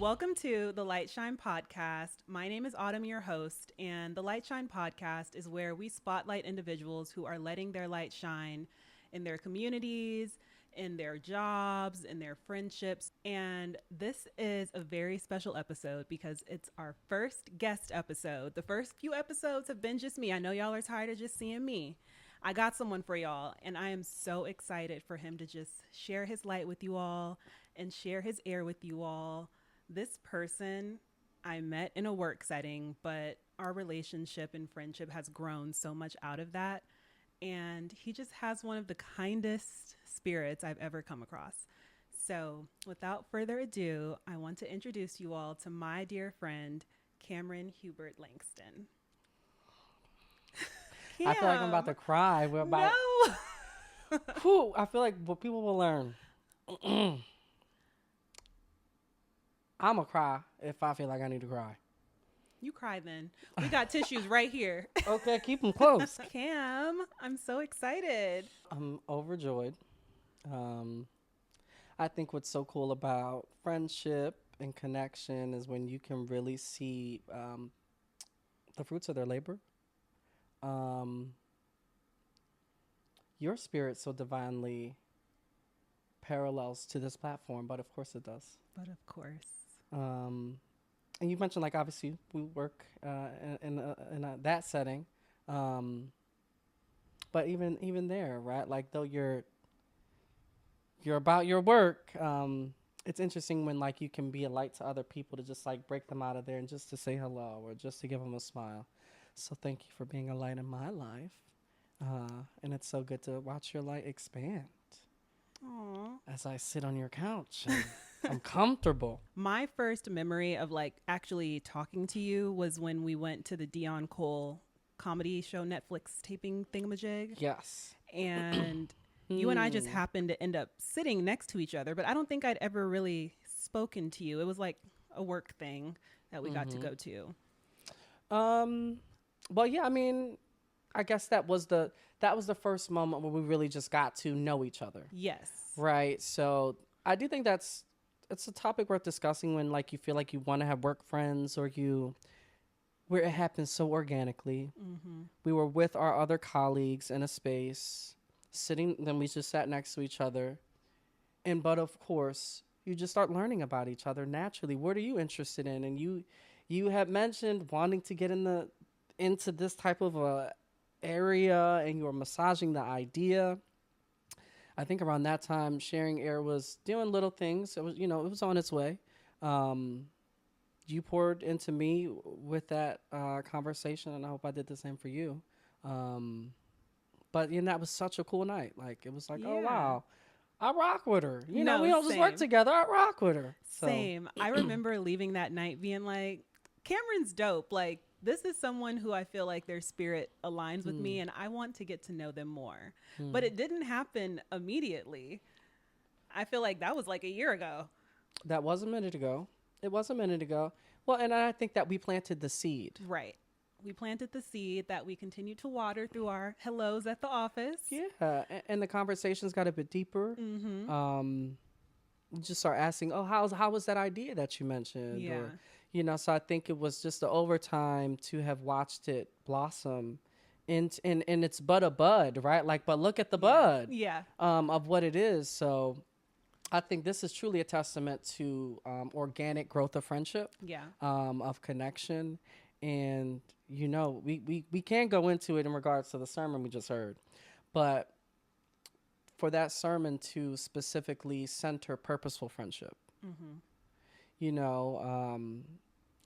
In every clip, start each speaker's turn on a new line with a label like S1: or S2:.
S1: Welcome to the Light Shine Podcast. My name is Autumn, your host, and the Light Shine Podcast is where we spotlight individuals who are letting their light shine in their communities, in their jobs, in their friendships. And this is a very special episode because it's our first guest episode. The first few episodes have been just me. I know y'all are tired of just seeing me. I got someone for y'all, and I am so excited for him to just share his light with you all and share his air with you all. This person I met in a work setting, but our relationship and friendship has grown so much out of that. And he just has one of the kindest spirits I've ever come across. So without further ado, I want to introduce you all to my dear friend, Cameron Hubert-Langston.
S2: I feel like I'm about to cry. We're about.
S1: No.
S2: Whew, I feel like what people will learn. I'm going to cry if I feel like I need to cry.
S1: You cry then. We got tissues right here.
S2: Okay, keep them close.
S1: Cam, I'm so excited.
S2: I'm overjoyed. I think what's so cool about friendship and connection is when you can really see the fruits of their labor. Your spirit so divinely parallels to this platform, but of course it does.
S1: But of course.
S2: And you mentioned, like, obviously we work in that setting, but even there, right? Like, though you're about your work, it's interesting when, like, you can be a light to other people to just, like, break them out of there and just to say hello or just to give them a smile. So thank you for being a light in my life, and it's so good to watch your light expand.
S1: Aww.
S2: As I sit on your couch. And I'm comfortable.
S1: My first memory of like actually talking to you was when we went to the Dion Cole comedy show Netflix taping thingamajig.
S2: Yes.
S1: And you and I just happened to end up sitting next to each other, but I don't think I'd ever really spoken to you. It was like a work thing that we got to go to.
S2: Well, yeah, I mean, I guess that was the first moment where we really just got to know each other.
S1: Yes.
S2: Right. So I do think it's a topic worth discussing when, like, you feel like you want to have work friends or where it happens so organically. Mm-hmm. We were with our other colleagues in a space then we just sat next to each other. But of course, you just start learning about each other naturally. What are you interested in? And you had mentioned wanting to get into this type of a area, and you were massaging the idea. I think around that time, Sharing Air was doing little things. It was on its way. You poured into me with that conversation, and I hope I did the same for you. But that was such a cool night. Like, it was like, oh wow, I rock with her. We don't just work together. I rock with her. So.
S1: Same. I remember leaving that night being like, Cameron's dope. Like, this is someone who I feel like their spirit aligns with me, and I want to get to know them more. But it didn't happen immediately. I feel like that was like a year ago.
S2: That was a minute ago. It was a minute ago. Well, and I think that we planted the seed.
S1: Right. We planted the seed that we continue to water through our hellos at the office.
S2: Yeah. And the conversations got a bit deeper. Mm-hmm. You just start asking, oh, how was that idea that you mentioned?
S1: Yeah.
S2: Or, so I think it was just the overtime to have watched it blossom and it's but a bud, right? Like, but look at the bud of what it is. So I think this is truly a testament to organic growth of friendship, of connection. And, we can't go into it in regards to the sermon we just heard, but for that sermon to specifically center purposeful friendship,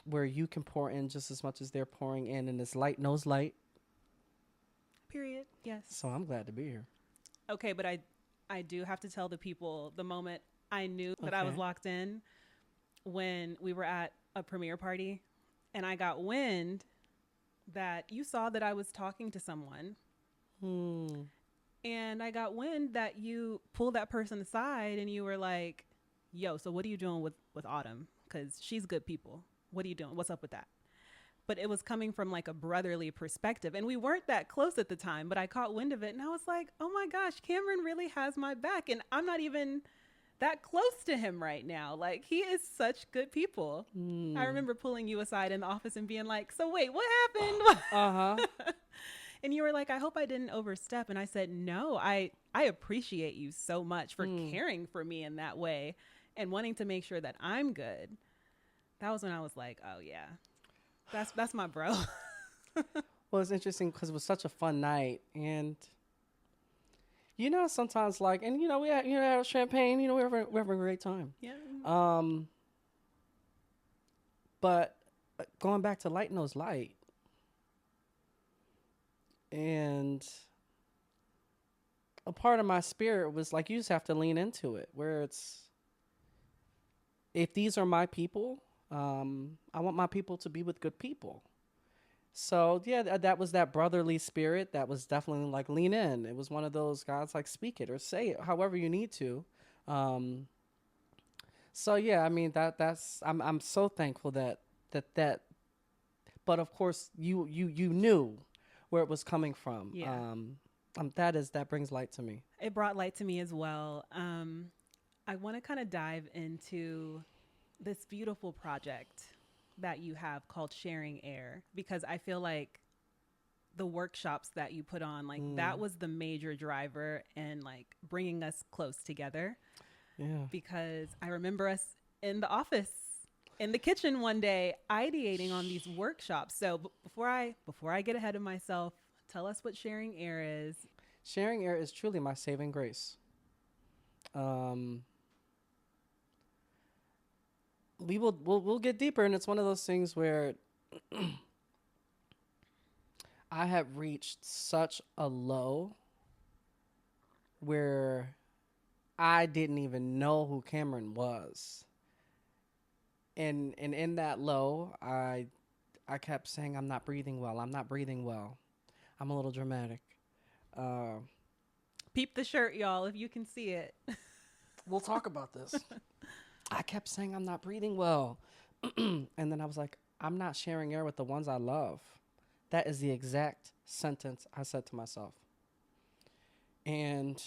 S2: where you can pour in just as much as they're pouring in, and this light knows light.
S1: Period. Yes.
S2: So I'm glad to be here.
S1: Okay, but I do have to tell the people the moment I knew that I was locked in when we were at a premiere party and I got wind that you saw that I was talking to someone. And I got wind that you pulled that person aside and you were like, yo, so what are you doing with Autumn? Because she's good people. What are you doing? What's up with that? But it was coming from like a brotherly perspective. And we weren't that close at the time, but I caught wind of it. And I was like, oh my gosh, Cameron really has my back. And I'm not even that close to him right now. Like, he is such good people. I remember pulling you aside in the office and being like, so wait, what happened?
S2: Uh-huh.
S1: And you were like, I hope I didn't overstep. And I said, no, I appreciate you so much for caring for me in that way and wanting to make sure that I'm good. That was when I was like, oh yeah, that's my bro.
S2: Well, it's interesting because it was such a fun night, and sometimes like, and we had champagne, we're having a great time.
S1: Yeah.
S2: But going back to lighting those light, and a part of my spirit was like, you just have to lean into it, where it's, if these are my people, I want my people to be with good people. So yeah, that was that brotherly spirit. That was definitely like, lean in. It was one of those guys like, speak it or say it however you need to. So yeah, I mean that's I'm so thankful that. But of course, you knew where it was coming from.
S1: Yeah.
S2: That brings light to me.
S1: It brought light to me as well. I want to kind of dive into this beautiful project that you have called Sharing Air, because I feel like the workshops that you put on, like that was the major driver in like bringing us close together.
S2: Yeah.
S1: Because I remember us in the office, in the kitchen one day, ideating on these workshops. So before I get ahead of myself, tell us what Sharing Air is.
S2: Sharing Air is truly my saving grace. We'll get deeper, and it's one of those things where I have reached such a low where I didn't even know who Cameron was. And in that low, I kept saying, I'm not breathing well. I'm not breathing well. I'm a little dramatic.
S1: Peep the shirt, y'all, if you can see it.
S2: We'll talk about this. I kept saying, I'm not breathing well. And then I was like, I'm not sharing air with the ones I love. That is the exact sentence I said to myself. And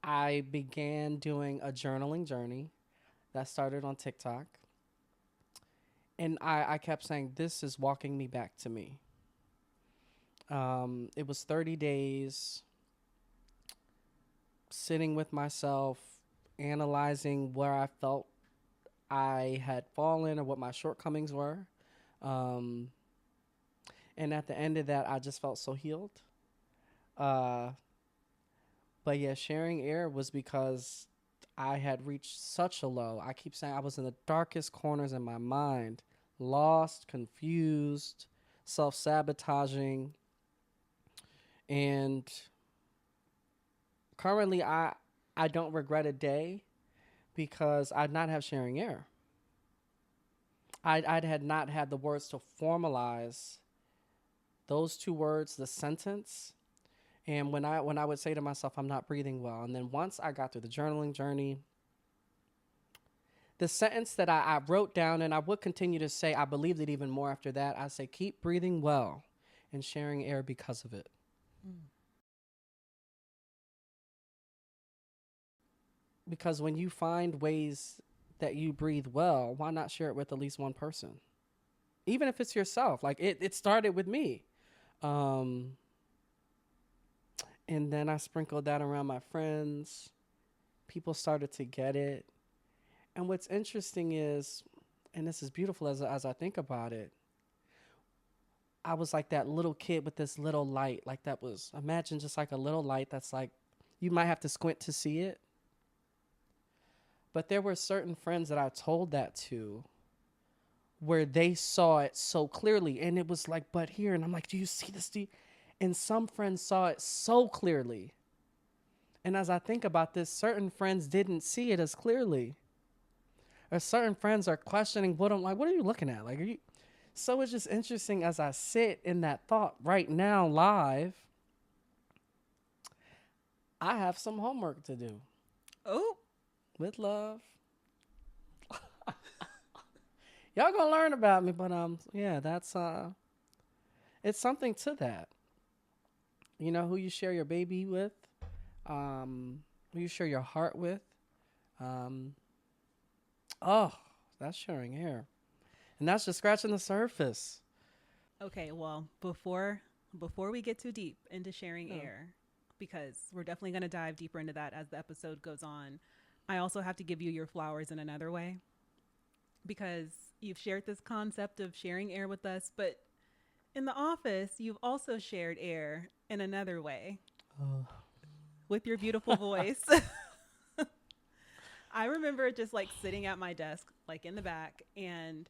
S2: I began doing a journaling journey that started on TikTok. And I kept saying, this is walking me back to me. It was 30 days sitting with myself, analyzing where I felt I had fallen or what my shortcomings were. And at the end of that, I just felt so healed. But yeah, Sharing Air was because I had reached such a low. I keep saying I was in the darkest corners in my mind, lost, confused, self-sabotaging. And currently, I don't regret a day because I'd not have Sharing Air. I had not had the words to formalize those two words, the sentence. And when I would say to myself, I'm not breathing well. And then once I got through the journaling journey, the sentence that I wrote down, and I would continue to say, I believed it even more after that. I say, keep breathing well and sharing air because of it. Because when you find ways that you breathe well, why not share it with at least one person? Even if it's yourself. Like it started with me. And then I sprinkled that around my friends. People started to get it. And what's interesting is, and this is beautiful as I think about it, I was like that little kid with this little light. Like that was, imagine just like a little light that's like, you might have to squint to see it. But there were certain friends that I told that to where they saw it so clearly. And it was like, but here. And I'm like, do you see this? And some friends saw it so clearly. And as I think about this, certain friends didn't see it as clearly. Or certain friends are questioning what I'm like, what are you looking at? Like, are you? So it's just interesting as I sit in that thought right now live, I have some homework to do.
S1: Oh.
S2: With love. Y'all gonna learn about me, but yeah, that's it's something to that. You know who you share your baby with, who you share your heart with. Um, oh, that's sharing air. And that's just scratching the surface.
S1: Okay, well, before we get too deep into sharing air, because we're definitely going to dive deeper into that as the episode goes on, I also have to give you your flowers in another way, because you've shared this concept of sharing air with us, but in the office, you've also shared air in another way with your beautiful voice. I remember just like sitting at my desk, like in the back, and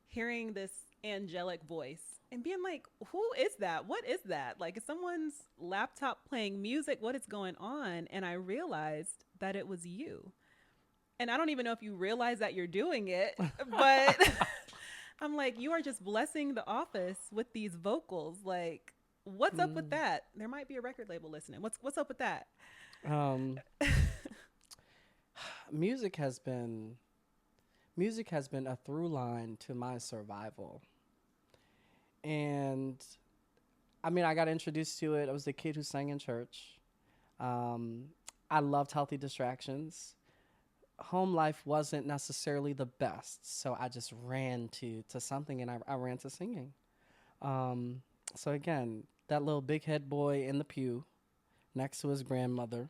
S1: hearing this angelic voice and being like, who is that? What is that? Like, is someone's laptop playing music? What is going on? And I realized that it was you. And I don't even know if you realize that you're doing it, but I'm like, you are just blessing the office with these vocals. Like, what's up with that? There might be a record label listening. What's up with that?
S2: Um, music has been a through line to my survival. And I mean, I got introduced to it. I was the kid who sang in church. I loved healthy distractions. Home life wasn't necessarily the best, so I just ran to something, and I ran to singing. So again, that little big head boy in the pew next to his grandmother,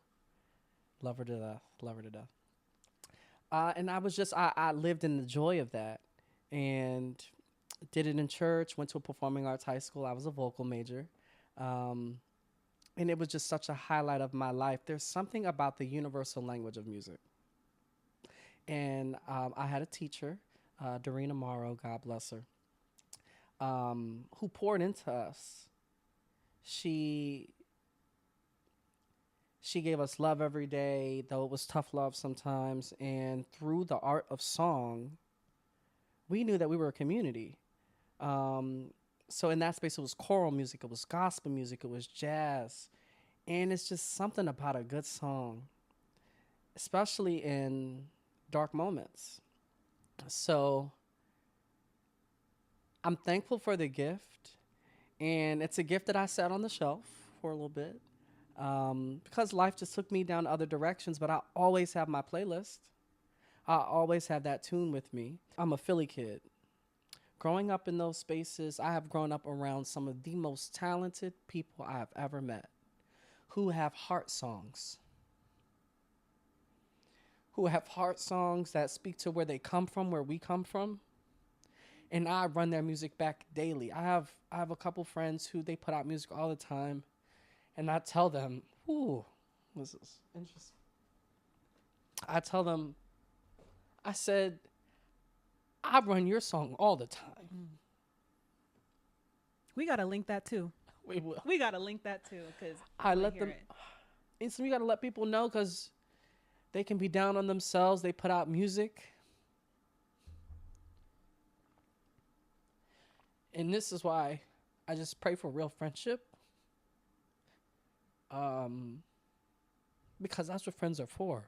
S2: love her to death, love her to death. And I lived in the joy of that, and did it in church, went to a performing arts high school. I was a vocal major. And it was just such a highlight of my life. There's something about the universal language of music. And I had a teacher, Doreen Amaro, God bless her, who poured into us. She gave us love every day, though it was tough love sometimes. And through the art of song, we knew that we were a community. So in that space, it was choral music, it was gospel music, it was jazz. And it's just something about a good song, especially in dark moments. So I'm thankful for the gift. And it's a gift that I sat on the shelf for a little bit. Because life just took me down other directions, but I always have my playlist. I always have that tune with me. I'm a Philly kid. Growing up in those spaces, I have grown up around some of the most talented people I have ever met, who have heart songs. Who have heart songs that speak to where they come from, where we come from. And I run their music back daily. I have a couple friends who they put out music all the time. And I tell them, ooh, this is interesting. I tell them, I said, I run your song all the time.
S1: We got to link that too.
S2: We will.
S1: We got to link that too, because
S2: I let them, and so we got to let people know, because they can be down on themselves. They put out music. And this is why I just pray for real friendship. Because that's what friends are for.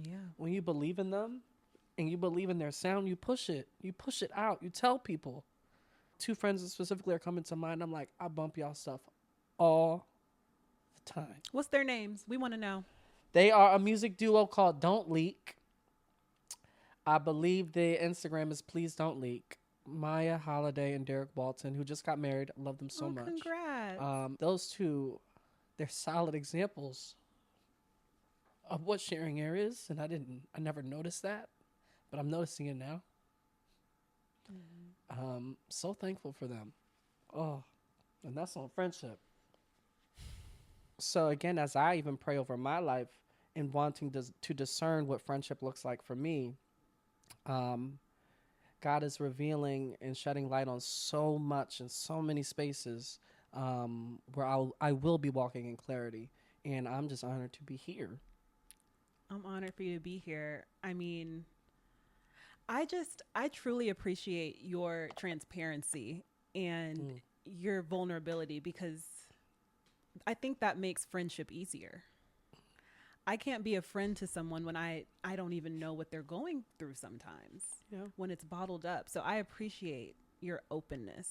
S1: Yeah.
S2: When you believe in them and you believe in their sound, you push it. You push it out. You tell people. Two friends specifically are coming to mind. I'm like, I bump y'all stuff all the time.
S1: What's their names? We want to know.
S2: They are a music duo called Don't Leak. I believe the Instagram is Please Don't Leak. Maya Holiday and Derek Walton, who just got married. I love them so much.
S1: Congrats.
S2: Those two, they're solid examples of what sharing air is, and I never noticed that, but I'm noticing it now. So thankful for them. Oh, and that's on friendship. So again, as I even pray over my life and wanting to discern what friendship looks like for me, God is revealing and shedding light on so much in so many spaces where I will be walking in clarity, and I'm just honored to be here.
S1: I'm honored for you to be here. I mean, I truly appreciate your transparency and your vulnerability, because I think that makes friendship easier. I can't be a friend to someone when I don't even know what they're going through sometimes, when it's bottled up. So I appreciate your openness.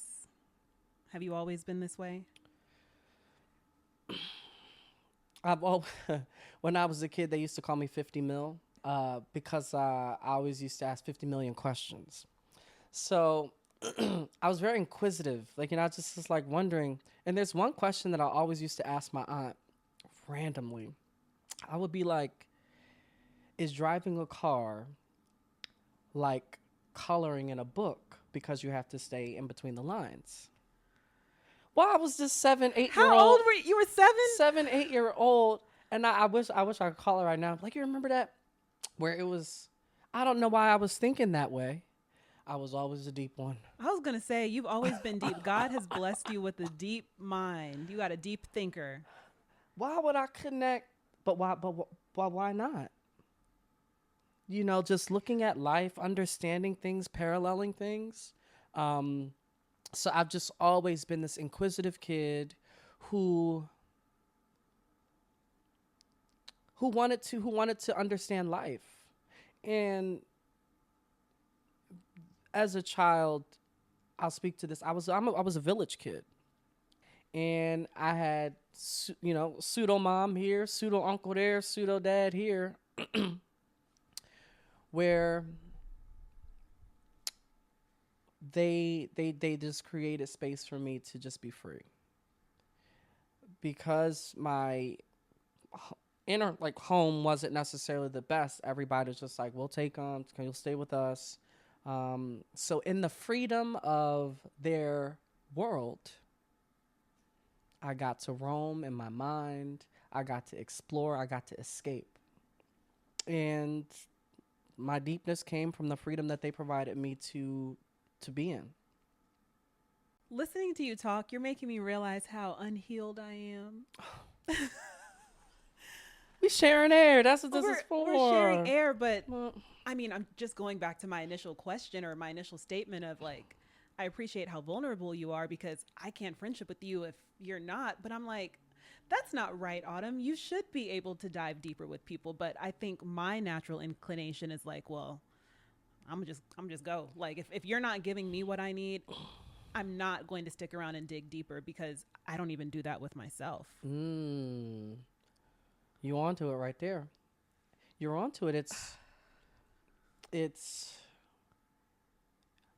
S1: Have you always been this way?
S2: I've al- when I was a kid, they used to call me 50 mil because I always used to ask 50 million questions. So I was very inquisitive. Like, I just was like wondering. And there's one question that I always used to ask my aunt randomly. I would be like, is driving a car like coloring in a book because you have to stay in between the lines? Well, I was this 7, 8 year
S1: How old
S2: old,
S1: were you? You were 7?
S2: 7, 8 year old, and I wish I could call her right now. Like, you remember that where it was? I don't know why I was thinking that way. I was always a deep one.
S1: I was going to say, you've always been deep. God has blessed you with a deep mind. You got a deep thinker.
S2: Why would I connect? But why? Why not? Just looking at life, understanding things, paralleling things. Um, so I've just always been this inquisitive kid who who wanted to understand life. And as a child, I'll speak to this. I was a village kid, and I had pseudo mom here, pseudo uncle there, pseudo dad here, where they just created space for me to just be free, because my inner like home wasn't necessarily the best. Everybody was just like, we'll take them, can you stay with us? So in the freedom of their world, I got to roam in my mind, I got to explore, I got to escape. And my deepness came from the freedom that they provided me to be in.
S1: Listening to you talk, you're making me realize how unhealed I am.
S2: We sharing air. That's what this
S1: we're,
S2: is for.
S1: we're sharing air, but
S2: Well,
S1: I mean, I'm just going back to my initial question or my initial statement of like, I appreciate how vulnerable you are because I can't friendship with you if you're not. But I'm like, that's not right, Autumn. You should be able to dive deeper with people. But I think my natural inclination is like, well, I'm just go. Like if you're not giving me what I need, I'm not going to stick around and dig deeper because I don't even do that with myself.
S2: you onto it right there. You're onto it. It's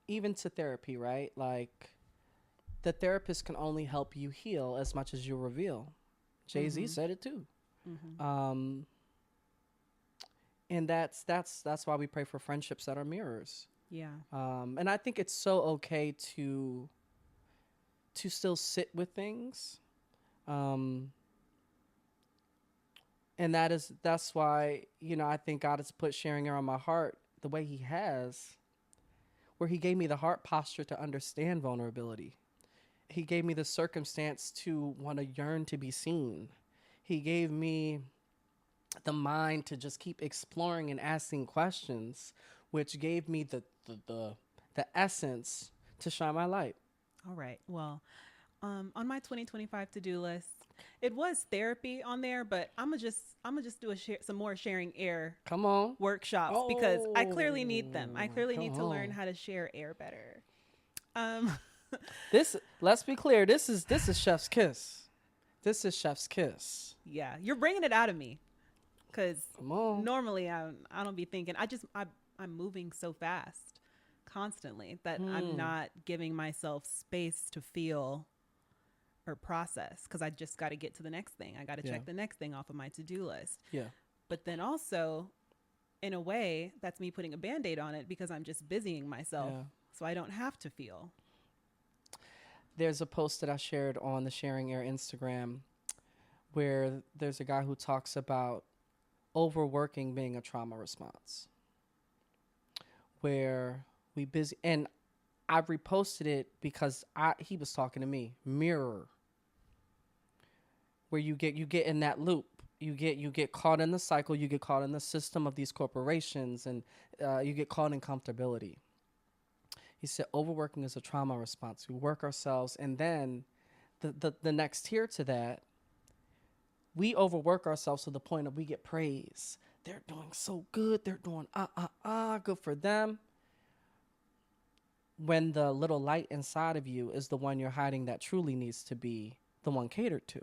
S2: even to therapy, right? Like, the therapist can only help you heal as much as you reveal. Jay-Z said it too. Um, and that's why we pray for friendships that are mirrors.
S1: Yeah.
S2: And I think it's so okay to still sit with things. And that's why, I think God has put sharing around my heart the way he has, where he gave me the heart posture to understand vulnerability. He gave me the circumstance to want to yearn to be seen. He gave me the mind to just keep exploring and asking questions, which gave me the essence to shine my light.
S1: All right. Well, on my 2025 to-do list, it was therapy on there, but I'm gonna just do some more sharing air
S2: Come on.
S1: workshops because I clearly need them. I clearly
S2: Come
S1: need to learn
S2: on.
S1: how to share air better. Um,
S2: This, let's be clear. This is chef's kiss. This is chef's kiss.
S1: yeah, you're bringing it out of me because
S2: Come on.
S1: normally I don't be thinking. I'm moving so fast constantly that I'm not giving myself space to feel or process because I just got to get to the next thing. I got to
S2: Yeah.
S1: check the next thing off of my to-do list.
S2: Yeah.
S1: But then also, in a way, that's me putting a Band-Aid on it because I'm just busying myself
S2: Yeah.
S1: so I don't have to feel.
S2: There's a post that I shared on the Sharing Air Instagram where there's a guy who talks about overworking being a trauma response, where we busy, and I reposted it because he was talking to me. Mirror, where you get in that loop. You get caught in the cycle. You get caught in the system of these corporations, and you get caught in comfortability. He said overworking is a trauma response. We work ourselves, and then the next tier to that, we overwork ourselves to the point of we get praise. They're doing so good. They're doing good for them. When the little light inside of you is the one you're hiding that truly needs to be the one catered to.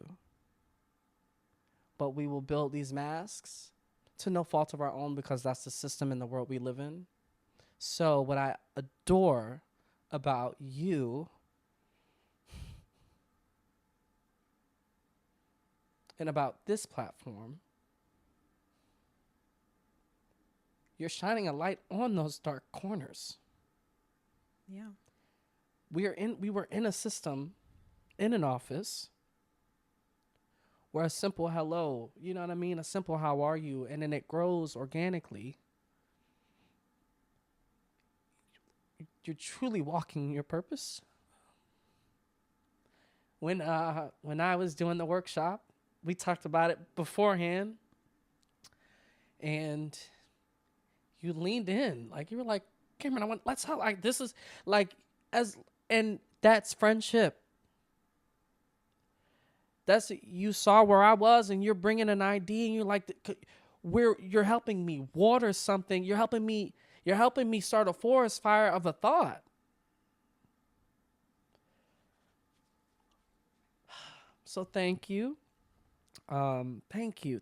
S2: but we will build these masks to no fault of our own because that's the system in the world we live in. So what I adore about you and about this platform, you're shining a light on those dark corners.
S1: Yeah.
S2: We were in a system, in an office, where a simple hello, you know what I mean? A simple how are you? And then it grows organically. You're truly walking your purpose. When I was doing the workshop, we talked about it beforehand, and you leaned in. Like, you were like, Cameron, let's how, like, this is like, and that's friendship. That's, you saw where I was and you're bringing an idea and you're like, you're helping me water something. You're helping me start a forest fire of a thought. So thank you. Thank you.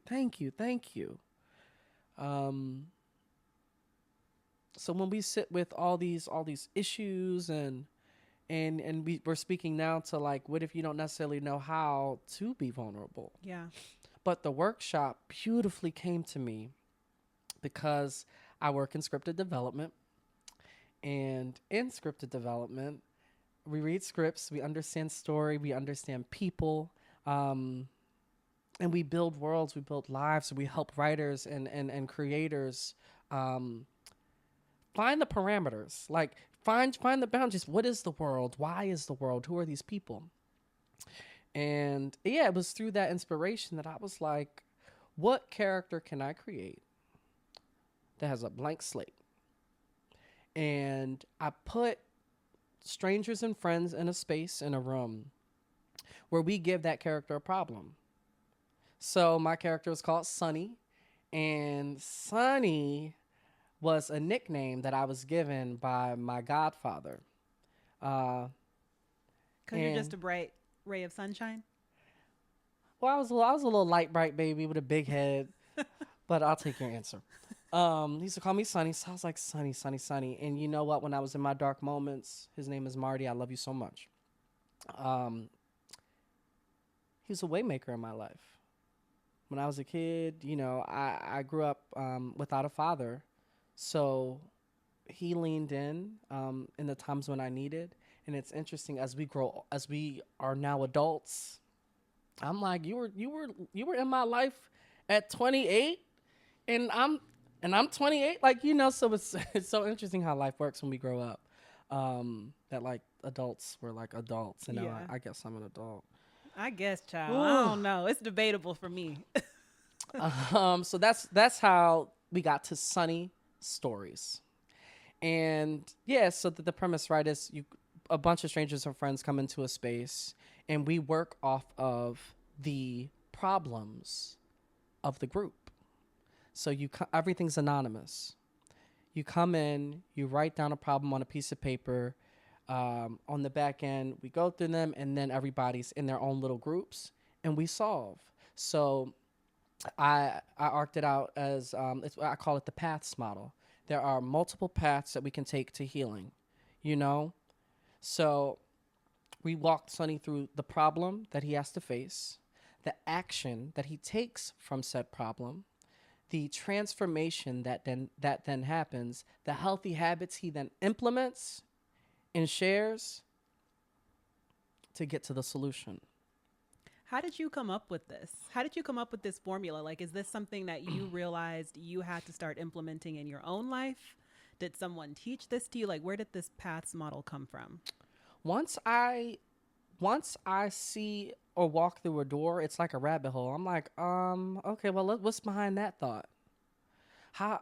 S2: So when we sit with all these issues and we're speaking now to, like, what if you don't necessarily know how to be vulnerable?
S1: Yeah.
S2: But the workshop beautifully came to me because I work in scripted development, and in scripted development, we read scripts, we understand story, we understand people, and we build worlds, we build lives, we help writers and creators find the parameters, like find the boundaries. What is the world? Why is the world? Who are these people? And yeah, it was through that inspiration that I was like, what character can I create that has a blank slate? And I put strangers and friends in a space, in a room, where we give that character a problem. So my character was called Sunny, and Sunny was a nickname that I was given by my godfather.
S1: Because you're just a bright ray of sunshine?
S2: Well, I was a little light, bright baby with a big head, but I'll take your answer. He used to call me Sunny, so I was like, Sunny, Sunny, Sunny. And you know what? When I was in my dark moments, his name is Marty. I love you so much. He was a waymaker in my life. When I was a kid, you know, I grew up without a father. So he leaned in the times when I needed. And it's interesting, as we are now adults, I'm like, you were in my life at 28, and I'm 28. Like, you know, so it's so interesting how life works when we grow up. That, like, adults were like adults, and now I guess I'm an adult.
S1: I guess, child. Ooh. I don't know. It's debatable for me.
S2: So that's how we got to Sunny Stories. And yeah, so the premise, right, is a bunch of strangers and friends come into a space, and we work off of the problems of the group. So everything's anonymous. You come in, you write down a problem on a piece of paper. On the back end, we go through them, and then everybody's in their own little groups, and we solve. So I arced it out as I call it the paths model. There are multiple paths that we can take to healing, you know? So we walked Sunny through the problem that he has to face, the action that he takes from said problem, the transformation that then happens, the healthy habits he then implements and shares to get to the solution.
S1: How did you come up with this? How did you come up with this formula? Like, is this something that you realized you had to start implementing in your own life? Did someone teach this to you? Like, where did this paths model come from?
S2: Once I see or walk through a door, it's like a rabbit hole. I'm like, okay, well, what's behind that thought? How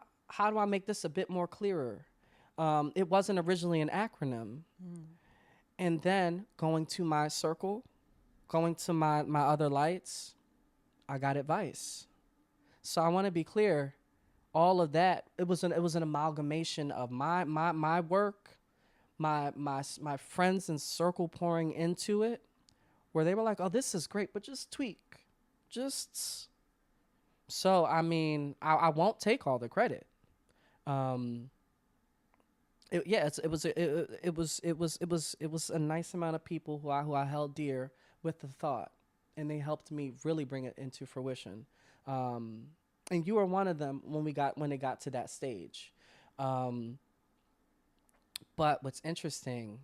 S2: do I make this a bit more clearer? It wasn't originally an acronym. And then going to my circle, going to my other lights, I got advice. So I want to be clear, all of that, it was an amalgamation of my work, my friends and circle pouring into it, where they were like, oh, this is great, but just tweak. Just So I mean, I won't take all the credit. Um, it was a nice amount of people who I held dear with the thought, and they helped me really bring it into fruition. Um, and you were one of them when it got to that stage. Um, but what's interesting,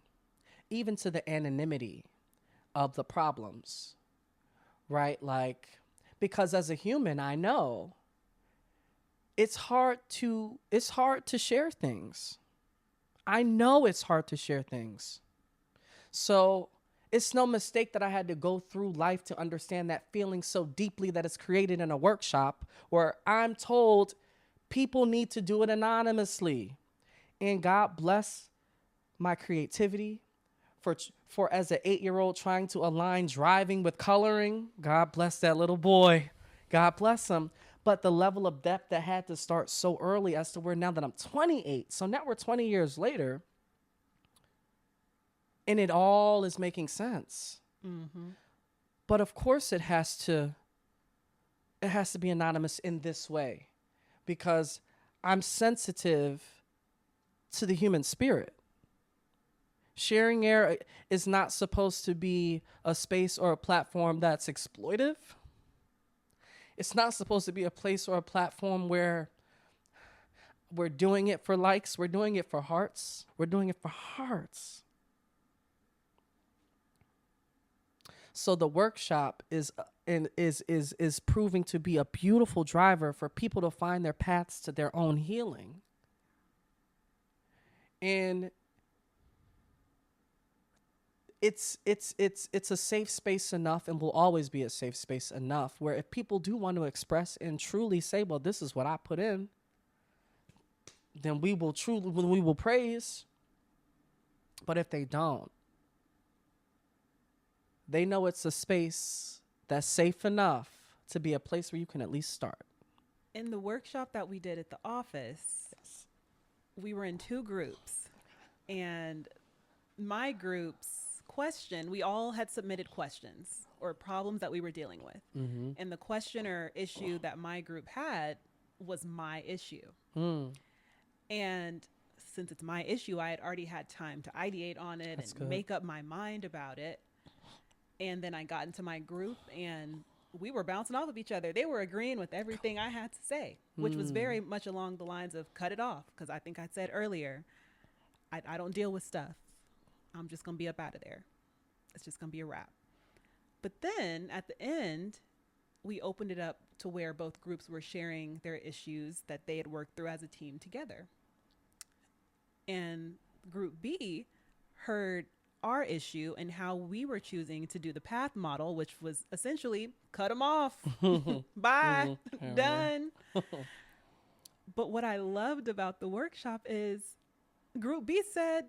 S2: even to the anonymity of the problems, right? Like, because as a human, I know it's hard to share things. I know it's hard to share things. So it's no mistake that I had to go through life to understand that feeling so deeply that it's created in a workshop where I'm told people need to do it anonymously. And God bless my creativity for as an 8-year-old trying to align driving with coloring. God bless that little boy. God bless him. But the level of depth that had to start so early as to where now that I'm 28, so now we're 20 years later, and it all is making sense. Mm-hmm. But of course it has to be anonymous in this way, because I'm sensitive to the human spirit. Sharing air is not supposed to be a space or a platform that's exploitive. It's not supposed to be a place or a platform where we're doing it for likes. We're doing it for hearts. We're doing it for hearts. So the workshop is proving to be a beautiful driver for people to find their paths to their own healing. And it's a safe space enough, and will always be a safe space enough, where if people do want to express and truly say, well, this is what I put in, then we will praise. But if they don't, they know it's a space that's safe enough to be a place where you can at least start.
S1: In the workshop that we did at the office, yes, we were in 2 groups, and my group's question, we all had submitted questions or problems that we were dealing with. Mm-hmm. And the question or issue that my group had was my issue. Mm. And since it's my issue, I had already had time to ideate on it. That's and good. Make up my mind about it. And then I got into my group and we were bouncing off of each other. They were agreeing with everything I had to say, which was very much along the lines of cut it off. Because I think I said earlier, I don't deal with stuff. I'm just going to be up out of there. It's just going to be a wrap. But then at the end, we opened it up to where both groups were sharing their issues that they had worked through as a team together. And group B heard our issue and how we were choosing to do the path model, which was essentially cut them off. Bye. Done. But what I loved about the workshop is group B said,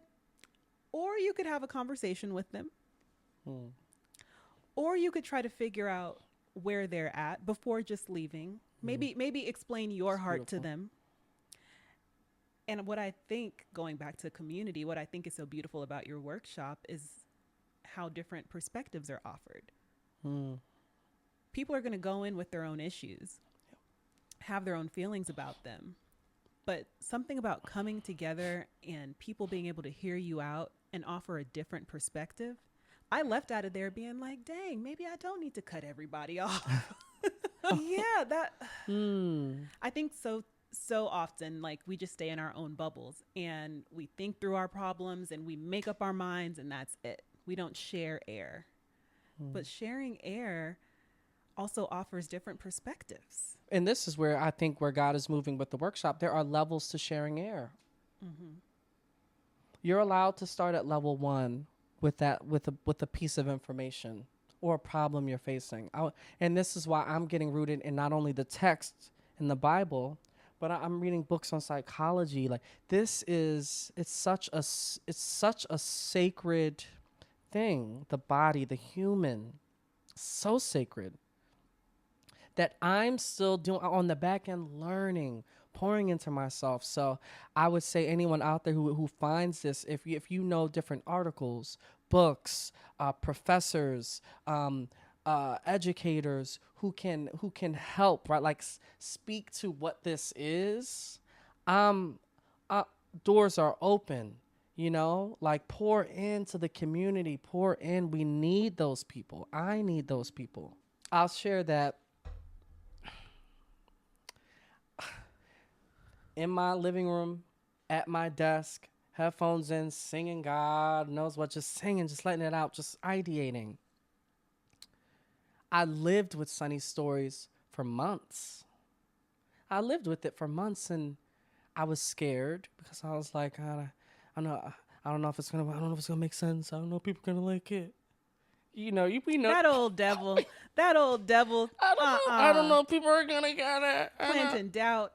S1: or you could have a conversation with them, or you could try to figure out where they're at before just leaving. Maybe explain your That's heart beautiful. To them. And what I think, going back to community, what I think is so beautiful about your workshop is how different perspectives are offered. People are going to go in with their own issues, have their own feelings about them. But something about coming together and people being able to hear you out and offer a different perspective. I left out of there being like, dang, maybe I don't need to cut everybody off. Yeah, that I think so often, like, we just stay in our own bubbles and we think through our problems and we make up our minds and that's it. We don't share air. But sharing air also offers different perspectives.
S2: And this is where I think where God is moving with the workshop. There are levels to sharing air. Mm-hmm. You're allowed to start at level 1 with a piece of information or a problem you're facing. And this is why I'm getting rooted in not only the text in the Bible, but I'm reading books on psychology. Like, it's such a sacred thing. The body, the human, so sacred that I'm still doing on the back end, learning, pouring into myself. So I would say anyone out there who finds this, if you know different articles, books, professors, educators who can help, right? Like speak to what this is. Um, uh, Doors are open. Like pour into the community, pour in. We need those people. I need those people. I'll share that in my living room, at my desk, headphones in, singing God knows what, just singing, just letting it out, just ideating. I lived with Sunny's stories for months. I lived with it for months, and I was scared because I was like, I don't know if it's gonna make sense. I don't know if people are gonna like it. We know
S1: That old devil. That old devil.
S2: I don't know. I don't know if people are gonna get it.
S1: Planting doubt.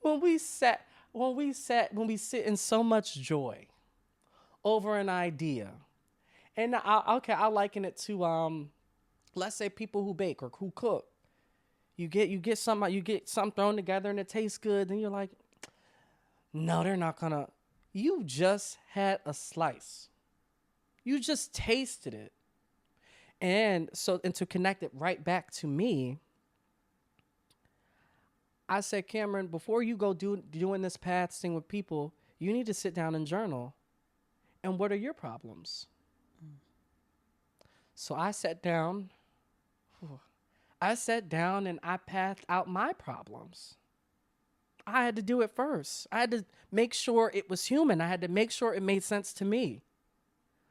S2: When we sit in so much joy over an idea, and I liken it to let's say people who bake or who cook. You get something thrown together and it tastes good, then you're like, no, they're not gonna. You just had a slice. You just tasted it. And to connect it right back to me, I said, Cameron, before you go doing this path thing with people, you need to sit down and journal. And what are your problems? So I sat down and I pathed out my problems. I had to do it first. I had to make sure it was human. I had to make sure it made sense to me.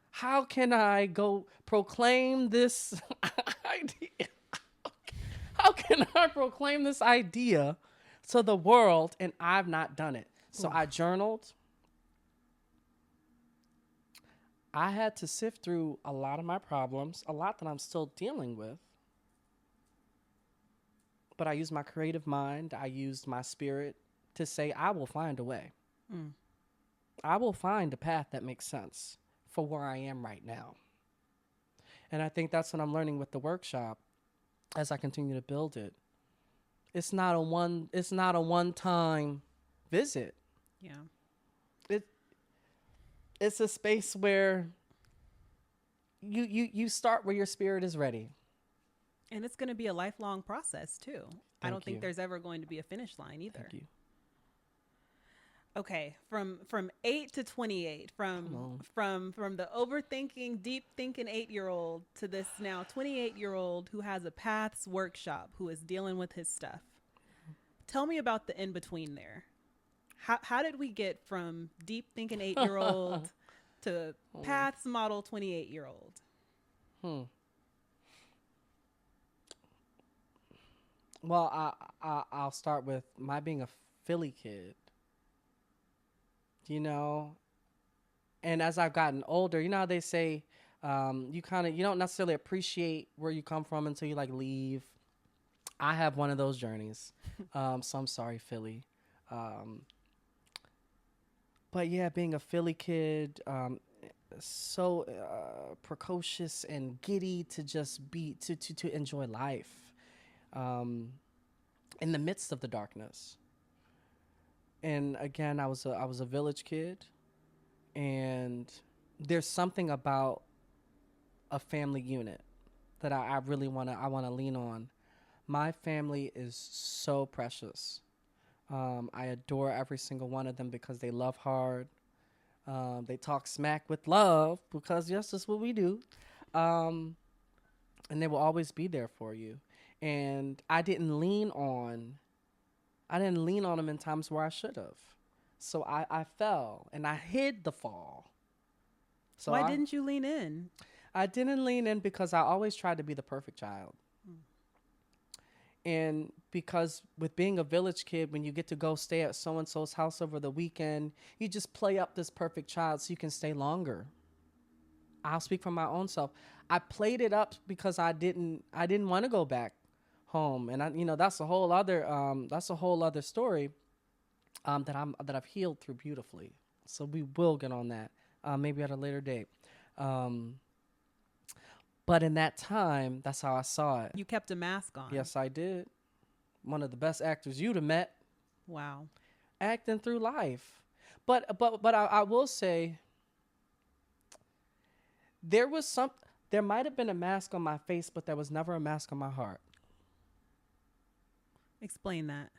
S2: How can I go proclaim this idea? How can I proclaim this idea to the world and I've not done it? So I journaled. I had to sift through a lot of my problems, a lot that I'm still dealing with. But I used my creative mind. I used my spirit to say, I will find a way. I will find a path that makes sense for where I am right now. And I think that's what I'm learning with the workshop as I continue to build it. It's not a one-time visit.
S1: Yeah.
S2: It's a space where you start where your spirit is ready.
S1: And it's going to be a lifelong process too. I don't think there's ever going to be a finish line either.
S2: Thank you.
S1: Okay, from 8 to 28, from the overthinking, deep thinking 8-year-old to this now 28-year-old who has a paths workshop, who is dealing with his stuff. Tell me about the in between there. How did we get from deep thinking 8-year-old to paths model 28-year-old?
S2: Well, I'll start with my being a Philly kid. And as I've gotten older, how they say you don't necessarily appreciate where you come from until you leave. I have one of those journeys. So I'm sorry, Philly. But yeah, being a Philly kid, so precocious and giddy to just be to enjoy life in the midst of the darkness. And again, I was a village kid, and there's something about a family unit that I really want to lean on. My family is so precious. I adore every single one of them because they love hard. They talk smack with love because yes, that's what we do. And they will always be there for you. And I didn't lean on them in times where I should have. So I fell and I hid the fall. So
S1: why didn't you lean in?
S2: I didn't lean in because I always tried to be the perfect child. And because with being a village kid, when you get to go stay at so-and-so's house over the weekend, you just play up this perfect child so you can stay longer. I'll speak for my own self. I played it up because I didn't want to go back home. And that's a whole other story that I've healed through beautifully. So we will get on that maybe at a later date. But in that time, that's how I saw it.
S1: You kept a mask on.
S2: Yes, I did. One of the best actors you'd have met.
S1: Wow.
S2: Acting through life. But I will say, there was There might have been a mask on my face, but there was never a mask on my heart.
S1: Explain that.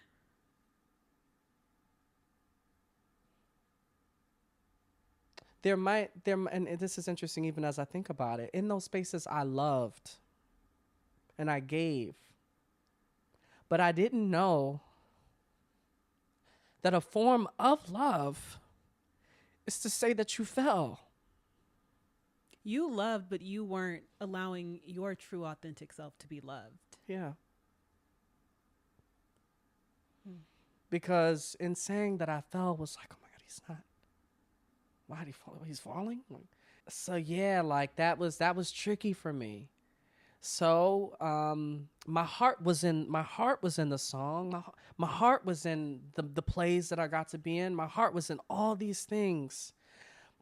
S2: And this is interesting even as I think about it. In those spaces, I loved and I gave, but I didn't know that a form of love is to say that you fell.
S1: You loved, but you weren't allowing your true, authentic self to be loved.
S2: Yeah. Because in saying that I fell was like, oh my God, he's not. Why did he fall? He's falling? So yeah, like that was tricky for me. So my heart was in the song. My heart was in the plays that I got to be in. My heart was in all these things.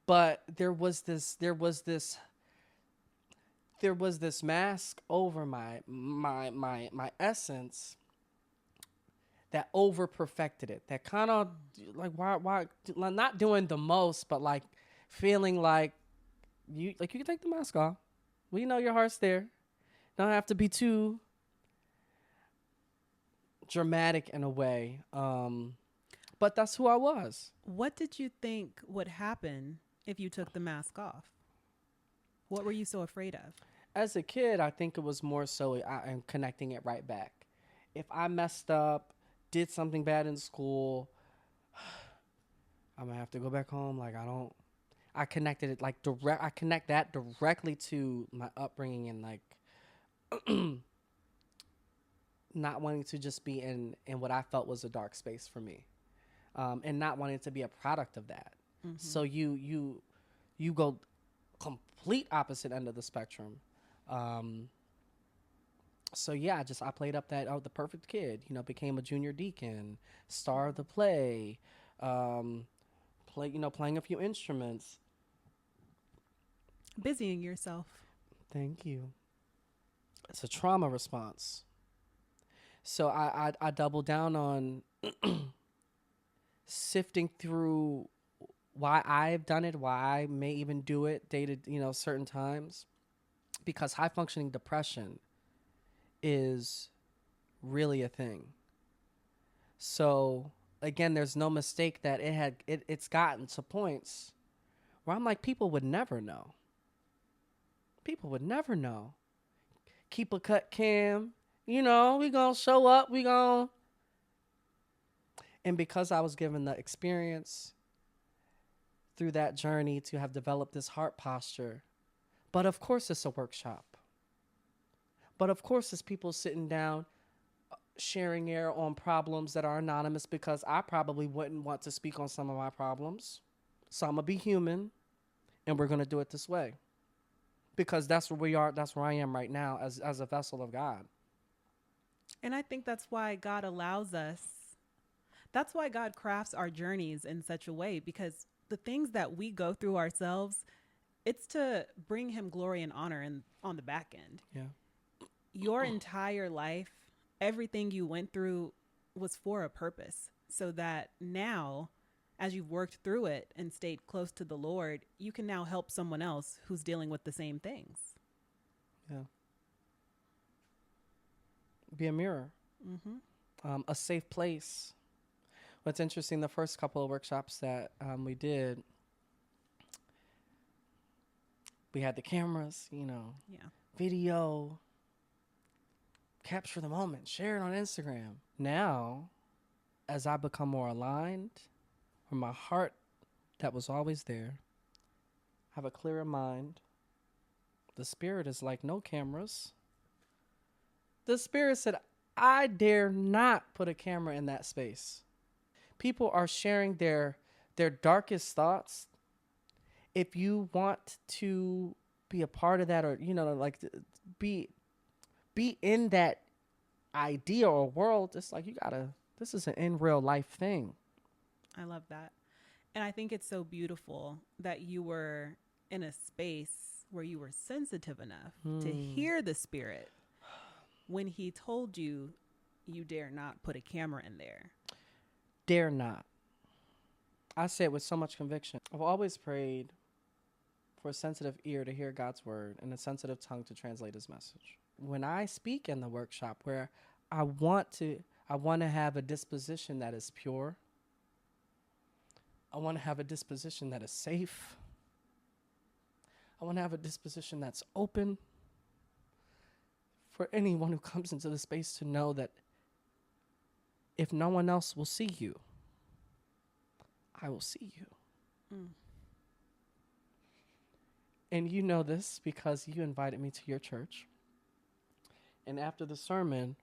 S2: But there was this mask over my essence that over perfected it. That kind of like why not doing the most, but like feeling like you can take the mask off. We know your heart's there. Don't have to be too dramatic in a way. But that's who I was.
S1: What did you think would happen if you took the mask off? What were you so afraid of?
S2: As a kid, I think it was more so I'm connecting it right back. If I messed up, did something bad in school, I'm going to have to go back home. Like, I connected it like I connect that directly to my upbringing and like not wanting to just be in what I felt was a dark space for me. And not wanting to be a product of that. Mm-hmm. So you go complete opposite end of the spectrum. So yeah, I played up that the perfect kid, became a junior deacon, star of the play, playing a few instruments.
S1: Busying yourself.
S2: Thank you. It's a trauma response. So I doubled down on sifting through why I've done it, why I may even do it dated, certain times, because high functioning depression is really a thing. So again, there's no mistake that it's gotten to points where I'm like, people would never know. People would never know. Keep a cut cam, we gonna show up, and because I was given the experience through that journey to have developed this heart posture, but of course it's a workshop. But of course it's people sitting down, sharing air on problems that are anonymous, because I probably wouldn't want to speak on some of my problems. So I'm going to be human, and we're going to do it this way. Because that's where we are. That's where I am right now as a vessel of God.
S1: And I think that's why God allows us. That's why God crafts our journeys in such a way, because the things that we go through ourselves, it's to bring him glory and honor on the back end.
S2: Yeah.
S1: Your entire life, everything you went through was for a purpose, so that now, as you've worked through it and stayed close to the Lord, you can now help someone else who's dealing with the same things.
S2: Yeah. Be a mirror. Mm-hmm. A safe place. What's interesting, the first couple of workshops that we did, we had the cameras, video, capture the moment, share it on Instagram. Now, as I become more aligned, from my heart that was always there, have a clearer mind. The Spirit is like, no cameras. The Spirit said, I dare not put a camera in that space. People are sharing their darkest thoughts. If you want to be a part of that, or, be in that idea or world, it's like, this is an in real life thing.
S1: I love that. And I think it's so beautiful that you were in a space where you were sensitive enough to hear the Spirit when he told you, you dare not put a camera in there.
S2: Dare not. I say it with so much conviction. I've always prayed for a sensitive ear to hear God's word and a sensitive tongue to translate his message. When I speak in the workshop where I want to have a disposition that is pure. I want to have a disposition that is safe. I want to have a disposition that's open for anyone who comes into the space to know that if no one else will see you, I will see you. Mm. And you know this because you invited me to your church. And after the sermon,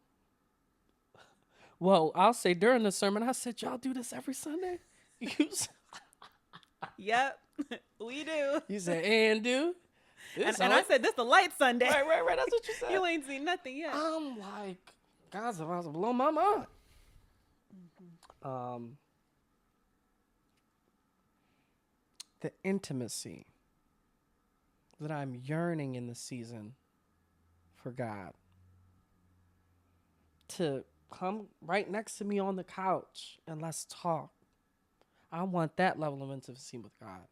S2: well, I'll say during the sermon, I said, y'all do this every Sunday?
S1: Yep, we do.
S2: You said, and do?
S1: And I said, this the light Sunday.
S2: Right. That's what you said.
S1: You ain't seen nothing yet.
S2: I'm like, God's about to blow my mind. Mm-hmm. The intimacy that I'm yearning in the season for God. To come right next to me on the couch and let's talk. I want that level of intimacy with God.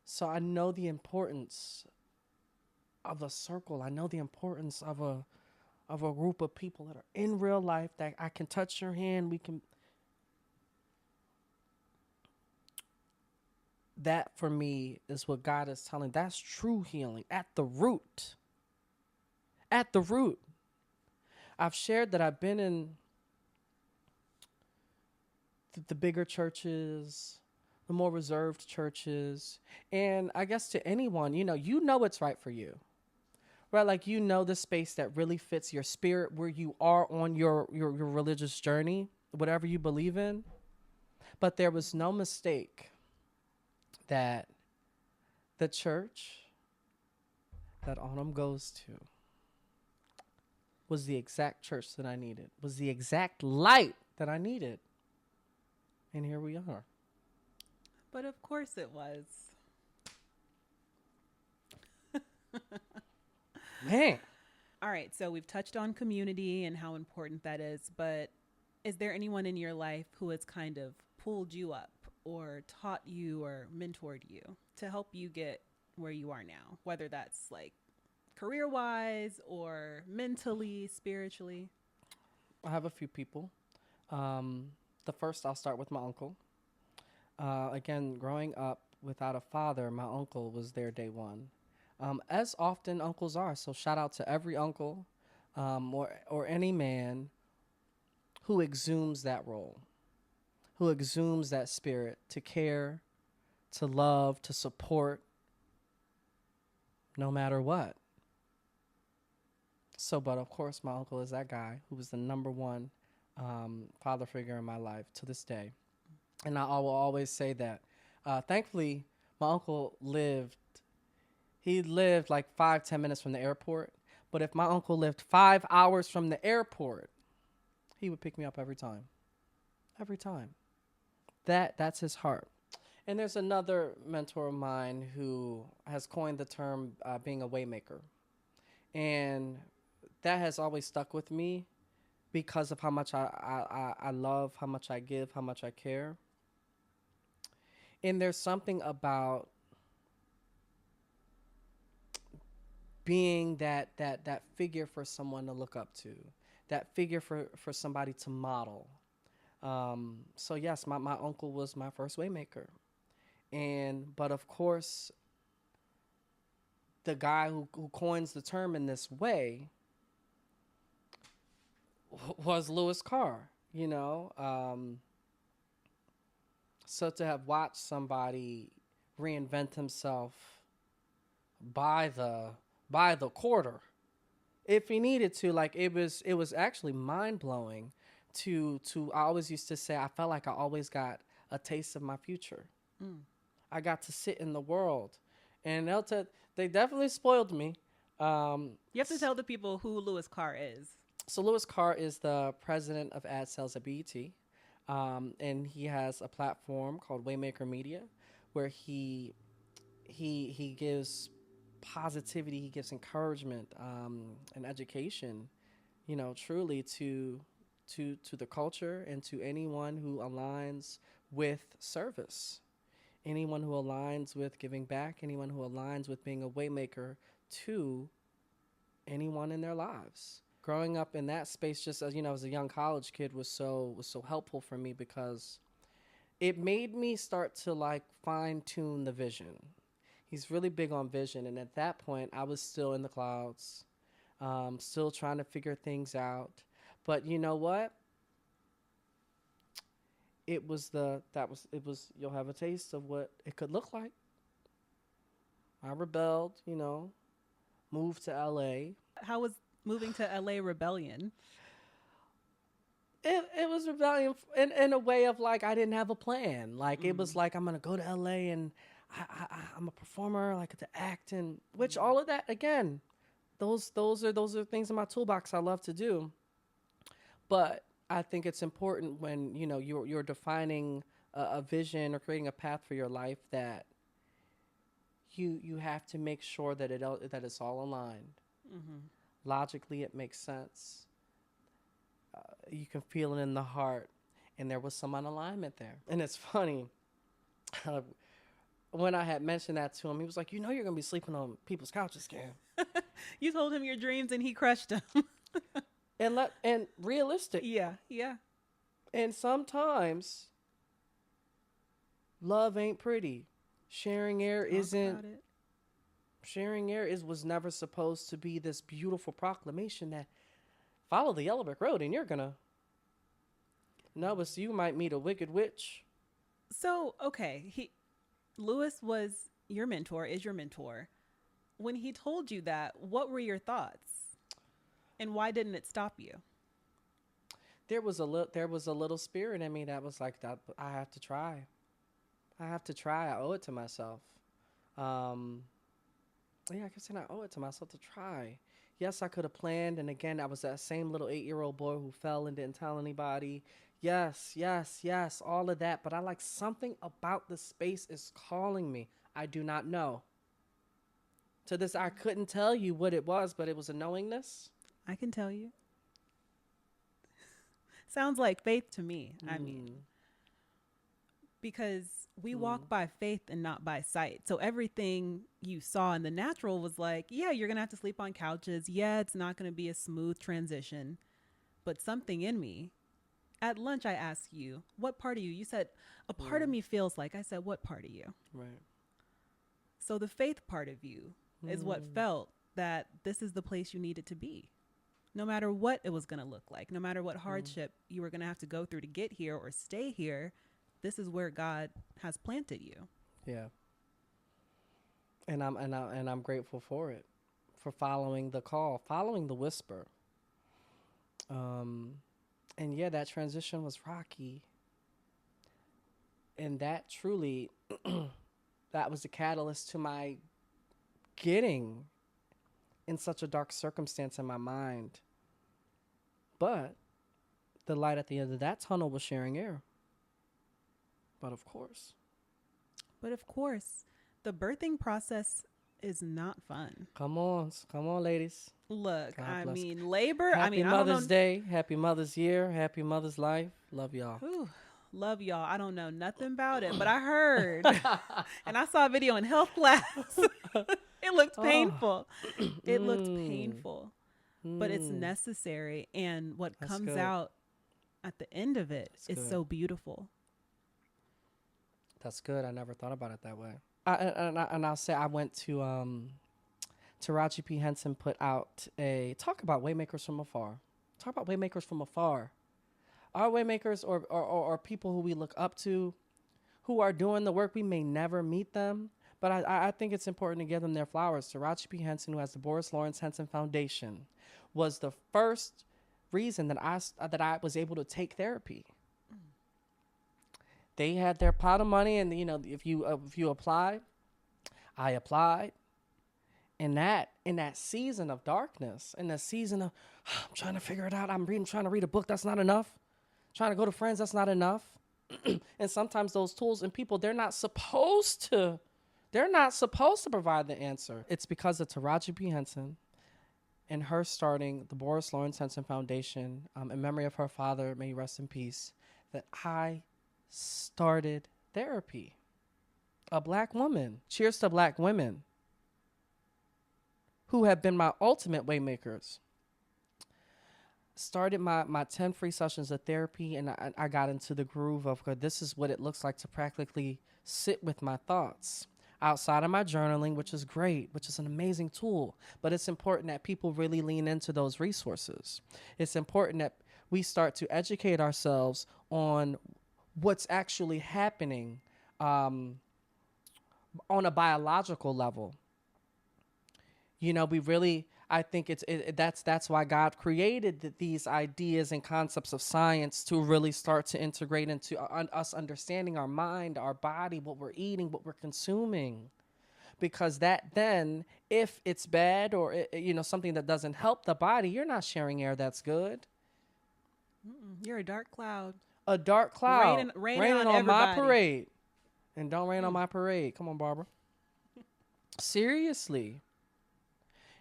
S2: So I know the importance of a circle. I know the importance of a group of people that are in real life that I can touch your hand. That for me is what God is telling. That's true healing at the root. At the root. I've shared that I've been in the bigger churches, the more reserved churches. And I guess to anyone, you know what's right for you. Right? Like, the space that really fits your spirit, where you are on your religious journey, whatever you believe in. But there was no mistake that the church that Autumn goes to was the exact church that I needed, was the exact light that I needed. And here we are.
S1: But of course it was.
S2: Man.
S1: All right, so we've touched on community and how important that is, but is there anyone in your life who has kind of pulled you up or taught you or mentored you to help you get where you are now, whether that's like career-wise or mentally, spiritually?
S2: I have a few people. The first, I'll start with my uncle. Again, growing up without a father, my uncle was there day one. As often uncles are. So shout out to every uncle or any man who exhumes that role, who exhumes that spirit to care, to love, to support, no matter what. So, but of course, my uncle is that guy who was the number one father figure in my life to this day. And I will always say that. Thankfully, my uncle lived like 5-10 minutes from the airport. But if my uncle lived 5 hours from the airport, he would pick me up every time. Every time. That's his heart. And there's another mentor of mine who has coined the term being a waymaker. And that has always stuck with me because of how much I love, how much I give, how much I care. And there's something about being that figure for someone to look up to, that figure for somebody to model. So yes, my uncle was my first waymaker. But of course, the guy who coins the term in this way was Louis Carr, So to have watched somebody reinvent himself by the quarter, if he needed to, like it was actually mind blowing. To I always used to say I felt like I always got a taste of my future. I got to sit in the world, and they definitely spoiled me.
S1: You have to tell the people who Louis Carr is.
S2: So Louis Carr is the president of ad sales at BET. And he has a platform called Waymaker Media where he gives positivity, he gives encouragement and education, truly to the culture and to anyone who aligns with service. anyone who aligns with giving back, anyone who aligns with being a waymaker to anyone in their lives. Growing up in that space, just as as a young college kid, was so helpful for me because it made me start to like fine tune the vision. He's really big on vision, and at that point, I was still in the clouds, still trying to figure things out. But you know what? You'll have a taste of what it could look like. I rebelled, moved to LA.
S1: How was moving to LA rebellion?
S2: It was rebellion in a way of like I didn't have a plan. Like it was like I'm gonna go to LA and I'm a performer, like to act, and which all of that again, those are things in my toolbox I love to do. But I think it's important when you're defining a vision or creating a path for your life that you have to make sure that that it's all aligned. Mm-hmm. Logically, it makes sense. You can feel it in the heart, and there was some unalignment there. And it's funny, when I had mentioned that to him, he was like, you're going to be sleeping on people's couches, Cam.
S1: You told him your dreams, and he crushed them.
S2: and realistic.
S1: Yeah.
S2: And sometimes love ain't pretty. Sharing air was never supposed to be this beautiful proclamation that follow the yellow brick road and you're gonna. No, but you might meet a wicked witch.
S1: So, okay, Lewis was your mentor, is your mentor. When he told you that, what were your thoughts? And why didn't it stop you?
S2: There was a little spirit in me that was like, that I have to try. I owe it to myself. I guess I owe it to myself to try. Yes, I could have planned. And again, I was that same little 8-year-old boy who fell and didn't tell anybody. Yes, all of that. But I like something about the space is calling me. I do not know. To this, I couldn't tell you what it was, but it was a knowingness.
S1: I can tell you. Sounds like faith to me. I mean, because we walk by faith and not by sight. So everything you saw in the natural was like, yeah, you're going to have to sleep on couches. Yeah, it's not going to be a smooth transition. But something in me, at lunch, I asked you, what part of you? You said, a part of me feels like. I said, what part of you?
S2: Right.
S1: So the faith part of you is what felt that this is the place you needed to be. No matter what it was going to look like, no matter what hardship you were going to have to go through to get here or stay here, this is where God has planted you. Yeah.
S2: And I'm grateful for it, for following the call, following the whisper. And yeah, that transition was rocky. And that truly, that was the catalyst to my getting in such a dark circumstance in my mind. But the light at the end of that tunnel was sharing air. But of course,
S1: the birthing process is not fun.
S2: Come on, ladies.
S1: Look, I mean, labor.
S2: Happy Mother's Day, Happy Mother's Year, Happy Mother's Life. Love y'all.
S1: Ooh, love y'all. I don't know nothing about it, but I heard, and I saw a video in health class. It looked painful. It looked painful, but it's necessary, and what comes out at the end of it is so beautiful.
S2: That's good. I never thought about it that way. I'll say I went to Taraji P. Henson put out a talk about waymakers from afar. Talk about waymakers from afar. Our waymakers or people who we look up to, who are doing the work. We may never meet them, but I think it's important to give them their flowers. Taraji P. Henson, who has the Boris Lawrence Henson Foundation, was the first reason that I was able to take therapy. They had their pot of money, and if you apply, I applied. In that season of darkness, in the season of I'm trying to figure it out. Trying to read a book. That's not enough. Trying to go to friends. That's not enough. And sometimes those tools and people, they're not supposed to provide the answer. It's because of Taraji P. Henson and her starting the Boris Lawrence Henson Foundation, in memory of her father, may he rest in peace, that I started therapy. a black woman. Cheers to black women who have been my ultimate waymakers. Started my 10 free sessions of therapy, and I got into the groove of, this is what it looks like to practically sit with my thoughts outside of my journaling, which is great, which is an amazing tool. But it's important that people really lean into those resources. It's important that we start to educate ourselves on what's actually happening on a biological level. You know, I think that's why God created these ideas and concepts of science, to really start to integrate into us understanding our mind, our body, what we're eating, what we're consuming. Because that then, if it's bad or, something that doesn't help the body, you're not sharing air that's good.
S1: You're a dark cloud.
S2: A dark cloud.
S1: Raining
S2: on my parade. And don't rain on my parade. Come on, Barbara. Seriously.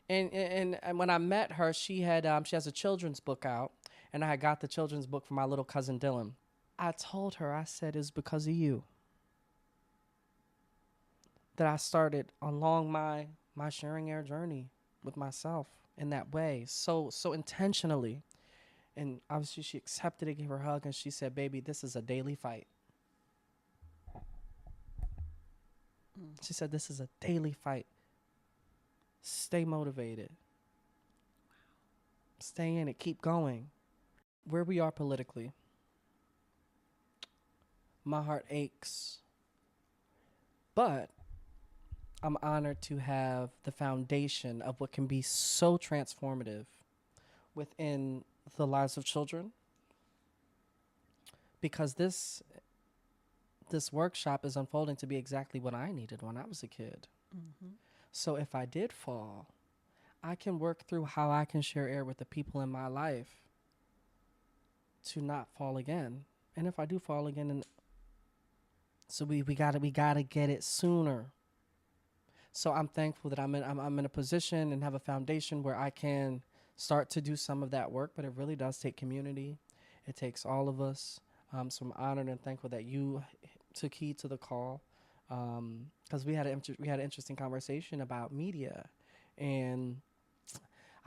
S2: And when I met her, she has a children's book out, and I got the children's book from my little cousin Dylan. I told her, I said, it's because of you that I started along my sharing air journey with myself in that way, so intentionally. And obviously she accepted it, gave her a hug, and she said, baby, this is a daily fight. She said, this is a daily fight. Stay motivated. Stay in it. Keep going. Where we are politically, my heart aches. But I'm honored to have the foundation of what can be so transformative within the lives of children. Because this workshop is unfolding to be exactly what I needed when I was a kid. Mm-hmm. So if I did fall, I can work through how I can share air with the people in my life to not fall again. And if I do fall again, so we gotta get it sooner. So I'm thankful that I'm in a position and have a foundation where I can start to do some of that work. But it really does take community. It takes all of us. So I'm honored and thankful that you took heed to the call. Because we had an interesting conversation about media, and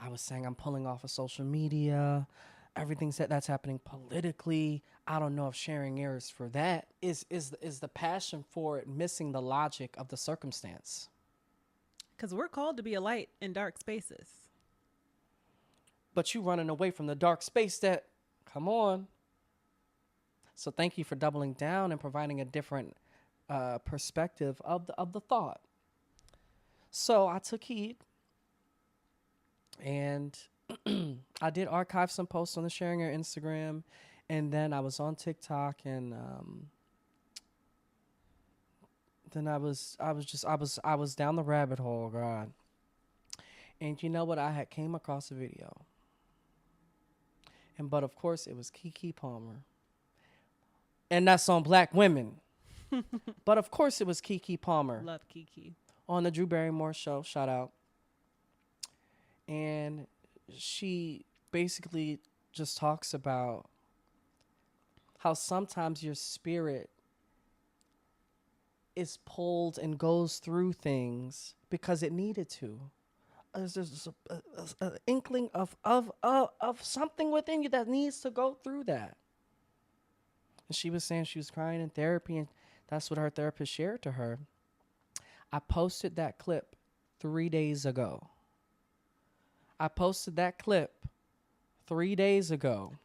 S2: I was saying I'm pulling off of social media, everything that's happening politically. I don't know if sharing air is for that. Is the passion for it missing the logic of the circumstance?
S1: Because we're called to be a light in dark spaces.
S2: But you running away from the dark space that, come on. So thank you for doubling down and providing a different perspective of the thought. So I took heed, and I did archive some posts on the Sharing Air Instagram, and then I was on TikTok, and then I was down the rabbit hole, God. And you know what? I had came across a video, but of course it was Keke Palmer, and that's on Black women. But of course it was Keke Palmer.
S1: Love Keke. On
S2: the Drew Barrymore show, shout out. And she basically just talks about how sometimes your spirit is pulled and goes through things because it needed to. There's an inkling of something within you that needs to go through that. And she was saying she was crying in therapy, and that's what her therapist shared to her. I posted that clip 3 days ago. I feel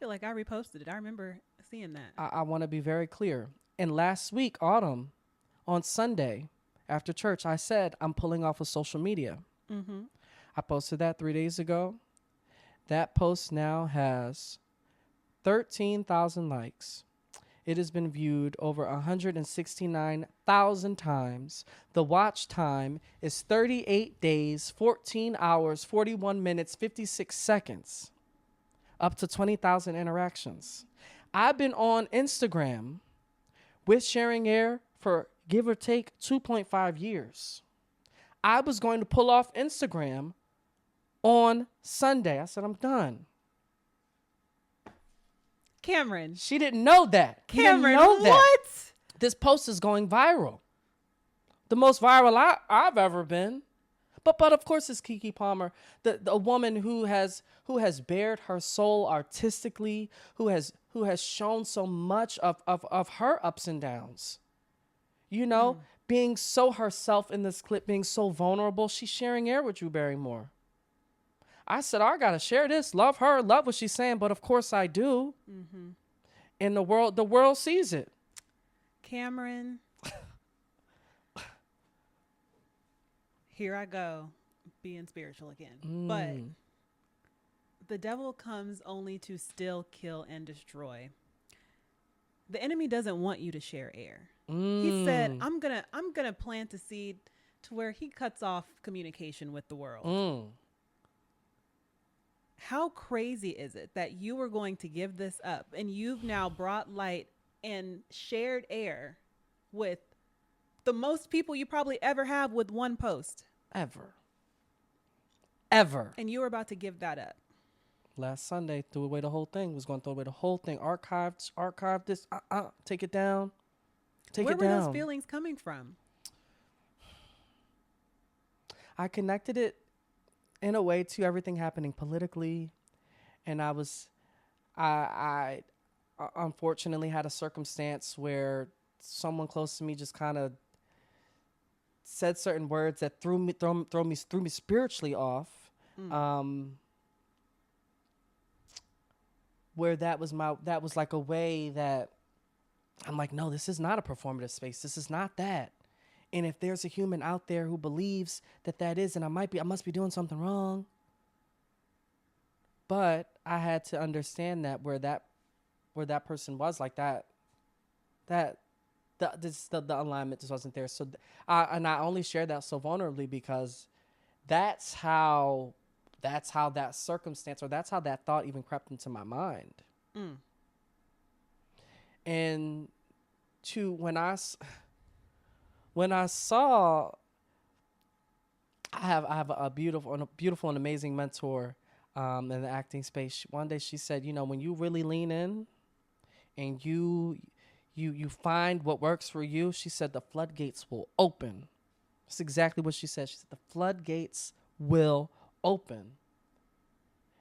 S2: like I reposted it. I remember seeing that. I want to be very clear. And last week, Autumn, on Sunday, after church, I said, I'm pulling off of social media. Mm-hmm. I posted that 3 days ago. That post now has 13,000 likes. It has been viewed over 169,000 times. The watch time is 38 days, 14 hours, 41 minutes, 56 seconds. Up to 20,000 interactions. I've been on Instagram with Sharing Air for give or take 2.5 years. I was going to pull off Instagram on Sunday. I said, I'm done.
S1: Cameron.
S2: She didn't know that.
S1: Cameron,
S2: didn't know that.
S1: What?
S2: This post is going viral. The most viral I've ever been. But of course it's Keke Palmer, the woman who has bared her soul artistically, who has shown so much of her ups and downs. You know, being so herself in this clip, being so vulnerable. She's sharing air with Drew Barrymore. I said, I gotta share this. Love her, love what she's saying, but of course I do. Mm-hmm. And the world sees it.
S1: Cameron, here I go, being spiritual again. But the devil comes only to steal, kill, and destroy. The enemy doesn't want you to share air. He said, I'm gonna plant a seed to where he cuts off communication with the world. How crazy is it that you were going to give this up and you've now brought light and shared air with the most people you probably ever have with one post?
S2: Ever.
S1: And you were about to give that up.
S2: Last Sunday, threw away the whole thing. Was going to throw away the whole thing. Archived this. Take it down.
S1: Where were those feelings coming from?
S2: I connected it in a way to everything happening politically. And I unfortunately had a circumstance where someone close to me just kind of said certain words that threw me spiritually off. Where that was like a way that I'm like, no, this is not a performative space. This is not that. And if there's a human out there who believes that is, and I must be doing something wrong. But I had to understand that where that person was like that, the alignment just wasn't there. So, and I only shared that so vulnerably because that's how that circumstance, or that's how that thought even crept into my mind. And when I saw, I have a beautiful and amazing mentor in the acting space. One day she said, you know, when you really lean in and you find what works for you, she said the floodgates will open. That's exactly what she said. She said the floodgates will open.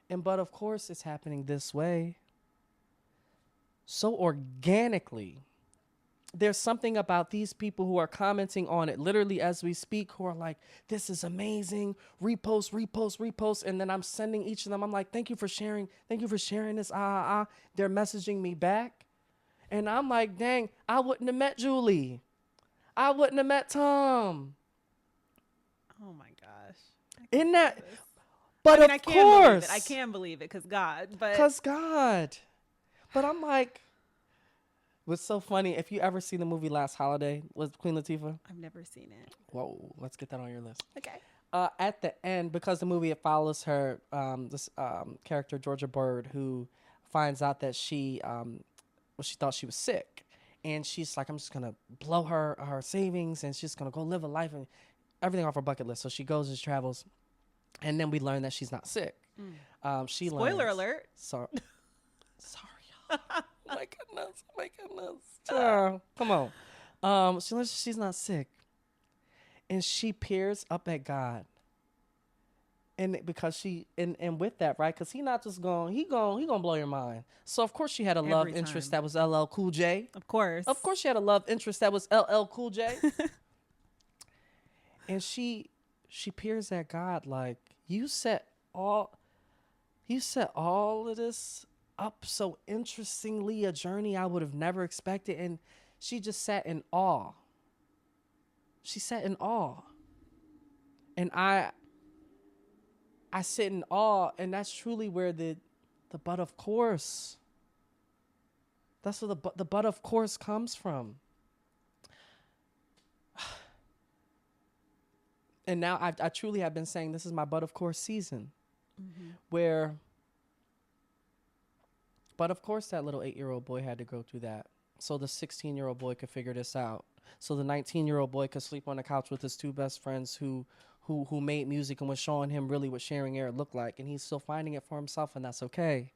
S2: But of course it's happening this way. So organically. There's something about these people who are commenting on it literally as we speak, who are like, this is amazing. Repost. And then I'm sending each of them. I'm like, thank you for sharing this. They're messaging me back. And I'm like, dang, I wouldn't have met Julie. I wouldn't have met Tom.
S1: Oh my gosh.
S2: Isn't that? But I
S1: can't believe it because God.
S2: But I'm like, what's so funny, if you ever seen the movie Last Holiday with Queen Latifah?
S1: I've never seen it.
S2: Whoa, let's get that on your list.
S1: Okay.
S2: At the end, because the movie, it follows her, this character, Georgia Bird, who finds out that she thought she was sick. And she's like, I'm just going to blow her savings, and she's going to go live a life and everything off her bucket list. So she goes and travels. And then we learn that she's not sick.
S1: Spoiler alert.
S2: Sorry, y'all. My goodness. Come on. She learns she's not sick. And she peers up at God. And because and with that, right? Because he not just going, he gonna blow your mind. So of course she had a love interest that was LL Cool J.
S1: Of course she had a
S2: love interest that was LL Cool J. And she peers at God like, you set all of this up so interestingly, a journey I would have never expected. And she just sat in awe. And I sit in awe, and that's truly where the but of course. That's where the but of course comes from. And now I truly have been saying this is my but of course season. Where, but of course that little 8-year-old boy had to go through that. So the 16-year-old boy could figure this out. So the 19-year-old boy could sleep on the couch with his two best friends who made music and was showing him really what sharing air looked like. And he's still finding it for himself, and that's okay.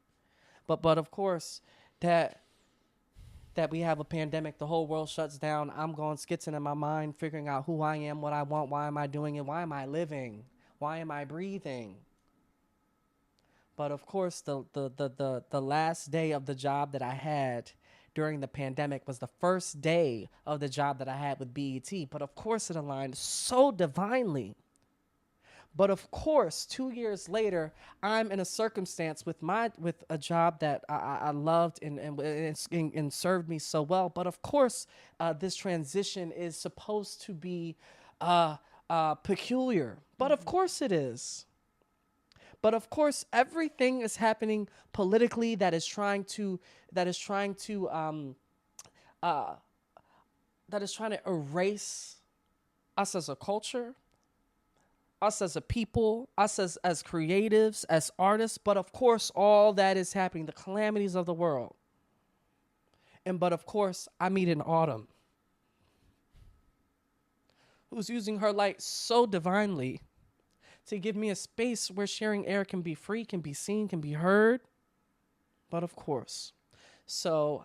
S2: But of course, that that we have a pandemic, the whole world shuts down. I'm going skitzing in my mind, figuring out who I am, what I want, why am I doing it, why am I living, why am I breathing. But of course, the last day of the job that I had during the pandemic was the first day of the job that I had with BET. But of course, it aligned so divinely. But of course, 2 years later, I'm in a circumstance with a job that I loved and served me so well. But of course, this transition is supposed to be peculiar. But of course it is. But of course, everything is happening politically that is trying to erase us as a culture, us as a people, us as creatives, as artists. But of course, all that is happening, the calamities of the world. But of course, I meet an Autumn who's using her light so divinely to give me a space where sharing air can be free, can be seen, can be heard. But of course. So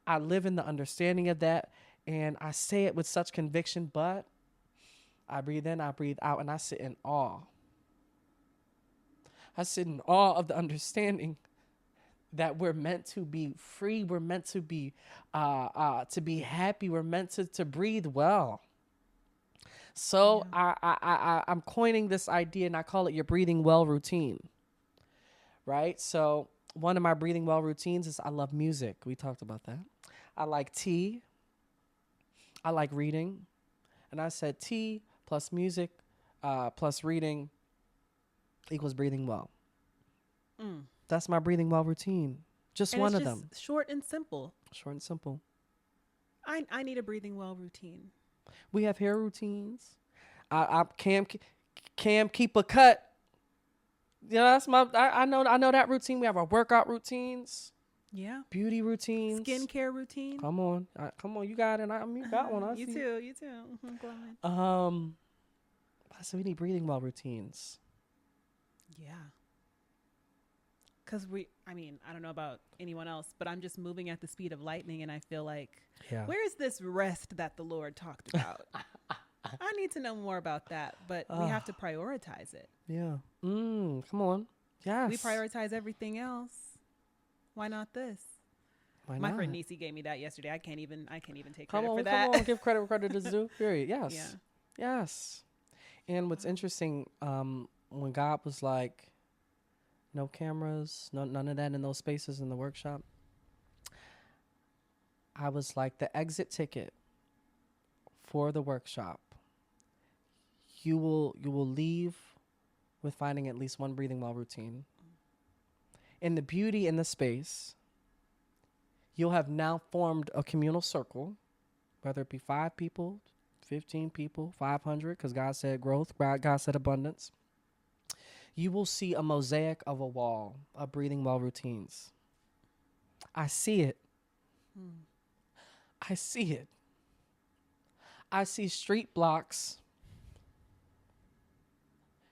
S2: I live in the understanding of that, and I say it with such conviction, but I breathe in, I breathe out, and I sit in awe. I sit in awe of the understanding that we're meant to be free, we're meant to be happy, we're meant to breathe well. So yeah. I'm coining this idea, and I call it your breathing well routine, right? So one of my breathing well routines is I love music. We talked about that. I like tea. I like reading. And I said tea plus music plus reading equals breathing well. That's my breathing well routine. Just one of them.
S1: Short and simple.
S2: Short and simple.
S1: I need a breathing well routine.
S2: We have hair routines. Cam keep a cut. You know, that's I know that routine. We have our workout routines.
S1: Yeah.
S2: Beauty routines.
S1: Skincare routine.
S2: Come on. You got it. You got one.
S1: You too. Mm-hmm. Go ahead.
S2: So we need breathing well routines.
S1: Yeah. Because I don't know about anyone else, but I'm just moving at the speed of lightning, and I feel like, where is this rest that the Lord talked about? I need to know more about that, but we have to prioritize it.
S2: Yeah. Come on. Yes.
S1: We prioritize everything else. Why not this?
S2: Why
S1: My
S2: not?
S1: friend Nisi gave me that yesterday. I can't even take credit for that.
S2: Come on, give credit where credit is due. Period. Yes.
S1: Yeah.
S2: Yes. And what's interesting, when God was like, no cameras, none of that in those spaces in the workshop, I was like, the exit ticket for the workshop, you will leave with finding at least one breathing well routine. In the beauty in the space, you'll have now formed a communal circle, whether it be 5 people, 15 people, 500, because God said growth, God said abundance. You will see a mosaic of a wall of breathing well routines. I see it. I see it. I see street blocks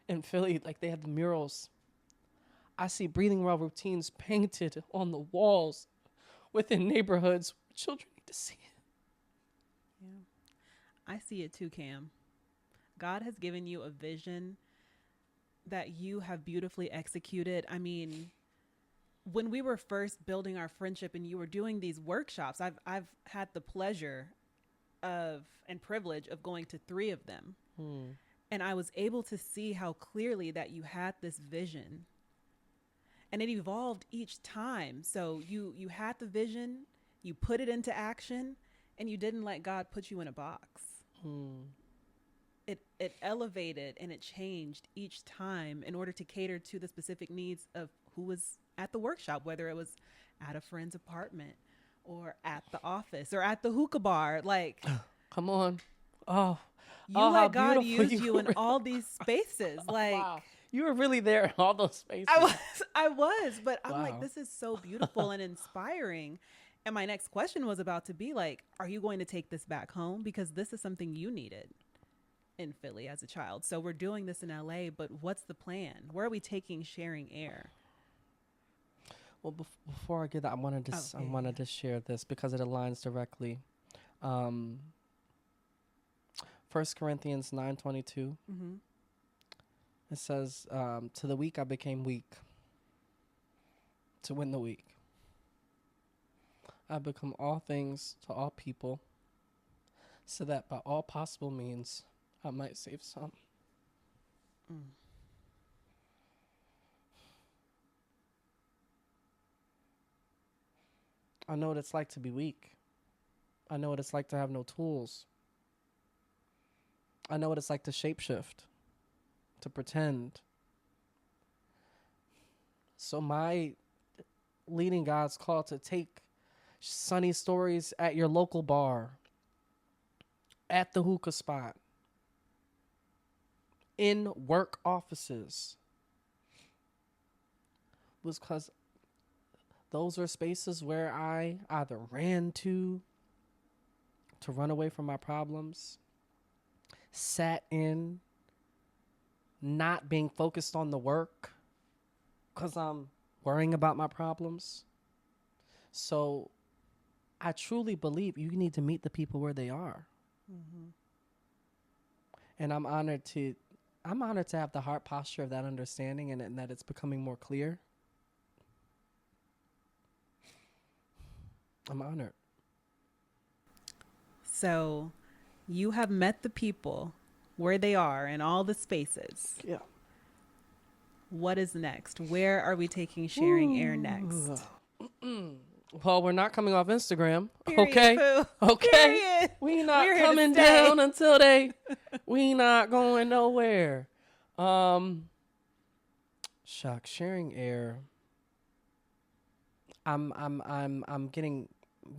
S2: in Philly, like they have the murals. I see breathing well routines painted on the walls within neighborhoods. Children need to see it.
S1: Yeah. I see it too, Cam. God has given you a vision that you have beautifully executed. I mean, when we were first building our friendship and you were doing these workshops, I've had the pleasure and privilege of going to 3 of them. And I was able to see how clearly that you had this vision, and it evolved each time. So you had the vision, you put it into action, and you didn't let God put you in a box. It elevated and it changed each time in order to cater to the specific needs of who was at the workshop, whether it was at a friend's apartment or at the office or at the hookah bar. Like,
S2: come on.
S1: You let God use you in all these spaces. Like,
S2: wow. You were really there in all those spaces.
S1: I was, but I'm like, this is so beautiful and inspiring. And my next question was about to be like, are you going to take this back home? Because this is something you needed in Philly as a child. So we're doing this in LA, but what's the plan? Where are we taking sharing air?
S2: Well, before I get that, I wanted to share this because it aligns directly. 1 Corinthians 9:22.
S1: Mm-hmm.
S2: It says, "To the weak I became weak, to win the weak. I become all things to all people, so that by all possible means I might save some."
S1: Mm.
S2: I know what it's like to be weak. I know what it's like to have no tools. I know what it's like to shapeshift, to pretend. So my leading God's call to take sunny stories at your local bar, at the hookah spot, in work offices, was because those are spaces where I either ran to run away from my problems, sat in, not being focused on the work because I'm worrying about my problems. So I truly believe you need to meet the people where they are.
S1: Mm-hmm.
S2: And I'm honored to have the heart posture of that understanding and that it's becoming more clear. I'm honored.
S1: So you have met the people where they are in all the spaces.
S2: Yeah.
S1: What is next? Where are we taking Sharing Air next?
S2: Well, we're not coming off Instagram.
S1: Period,
S2: Okay.
S1: Pooh.
S2: Okay.
S1: Period.
S2: We not
S1: We're here to
S2: coming
S1: stay.
S2: down until we not going nowhere. Sharing air. I'm getting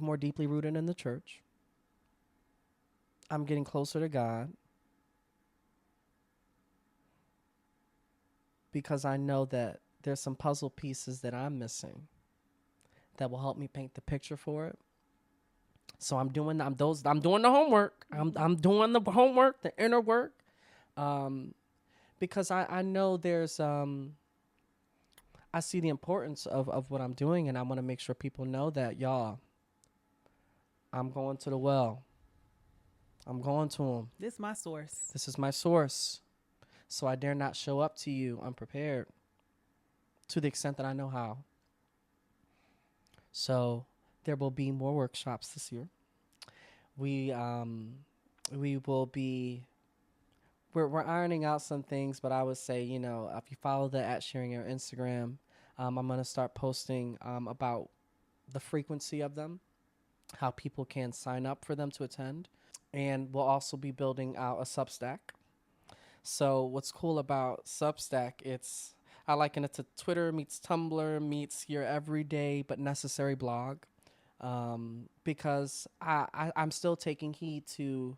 S2: more deeply rooted in the church. I'm getting closer to God. Because I know that there's some puzzle pieces that I'm missing that will help me paint the picture for it. So I'm doing the homework. I'm doing the homework, the inner work. Because I know there's I see the importance of what I'm doing, and I want to make sure people know that, y'all, I'm going to the well. I'm going to him.
S1: This is my source.
S2: This is my source. So I dare not show up to you unprepared to the extent that I know how. So there will be more workshops this year. We will be we're ironing out some things, but I would say, if you follow the @Sharing Air Instagram, I'm going to start posting about the frequency of them, how people can sign up for them to attend. And we'll also be building out a Substack. So what's cool about Substack, I liken it to Twitter meets Tumblr meets your everyday but necessary blog, because I'm still taking heed to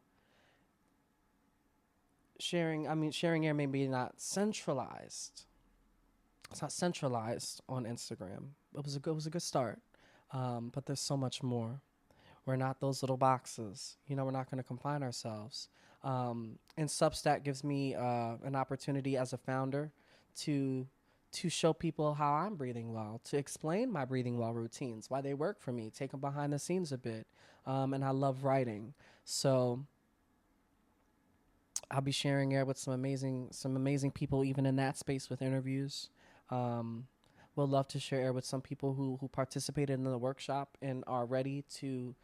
S2: sharing. I mean, Sharing Air may be not centralized. It's not centralized on Instagram. It was a good start, but there's so much more. We're not those little boxes. We're not going to confine ourselves. And Substack gives me an opportunity as a founder to show people how I'm breathing well, to explain my breathing well routines, why they work for me, take them behind the scenes a bit. And I love writing. So I'll be sharing air with some amazing people, even in that space, with interviews. We'll love to share air with some people who participated in the workshop and are ready to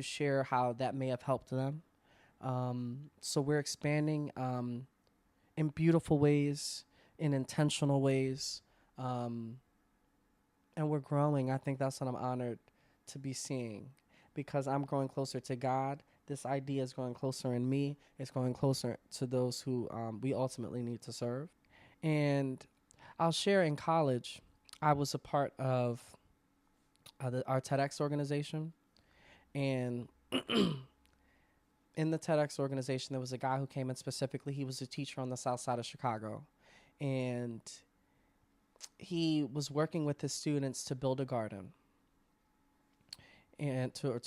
S2: share how that may have helped them. So we're expanding in beautiful ways, in intentional ways, and we're growing. I think that's what I'm honored to be seeing, because I'm growing closer to God. This idea is growing closer in me. It's growing closer to those who we ultimately need to serve. And I'll share, in college, I was a part of our TEDx organization. And in the TEDx organization, there was a guy who came in specifically. He was a teacher on the south side of Chicago. And he was working with his students to build a garden. And to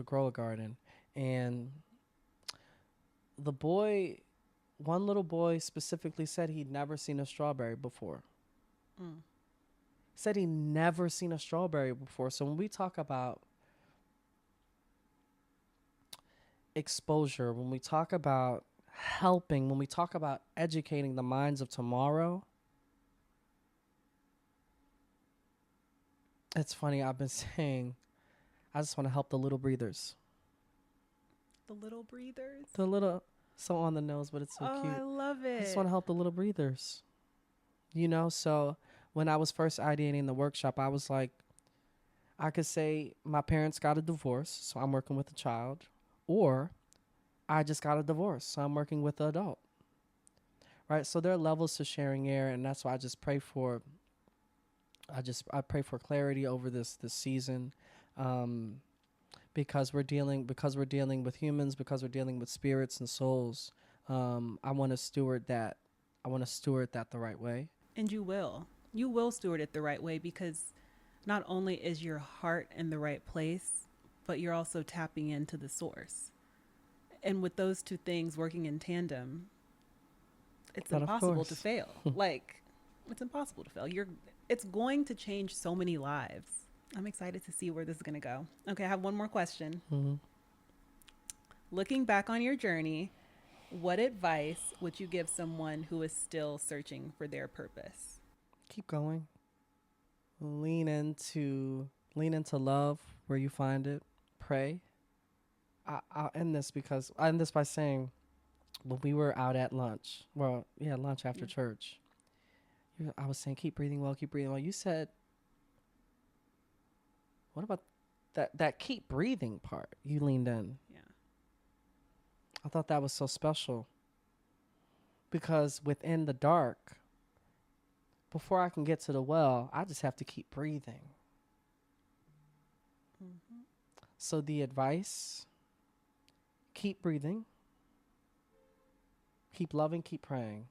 S2: grow a garden. And one little boy specifically said he'd never seen a strawberry before. said he never seen a strawberry before. So when we talk about exposure, when we talk about helping, when we talk about educating the minds of tomorrow, it's funny, I've been saying, I just want to help the little breathers.
S1: The little breathers?
S2: The little, so on the nose, but it's so cute.
S1: Oh, I love it.
S2: I just want to help the little breathers. You know, so when I was first ideating the workshop, I was like, I could say my parents got a divorce, so I'm working with a child, or I just got a divorce, so I'm working with an adult. Right? So there are levels to sharing air, and that's why I just pray for I pray for clarity over this season. Because we're dealing with humans, because we're dealing with spirits and souls. I want to steward that. I want to steward that the right way.
S1: And you will steward it the right way, because not only is your heart in the right place, but you're also tapping into the source. And with those two things working in tandem, it's impossible to fail. Like, it's impossible to fail. It's going to change so many lives. I'm excited to see where this is going to go. Okay, I have one more question.
S2: Mm-hmm.
S1: Looking back on your journey, what advice would you give someone who is still searching for their purpose?
S2: Keep going. Lean into love where you find it. Pray. I'll end this by saying, when we were out at lunch, lunch after church, I was saying, keep breathing well, keep breathing well. You said, what about that keep breathing part? You leaned in.
S1: Yeah.
S2: I thought that was so special, because within the dark, before I can get to the well, I just have to keep breathing. Mm-hmm. So the advice, keep breathing, keep loving, keep praying.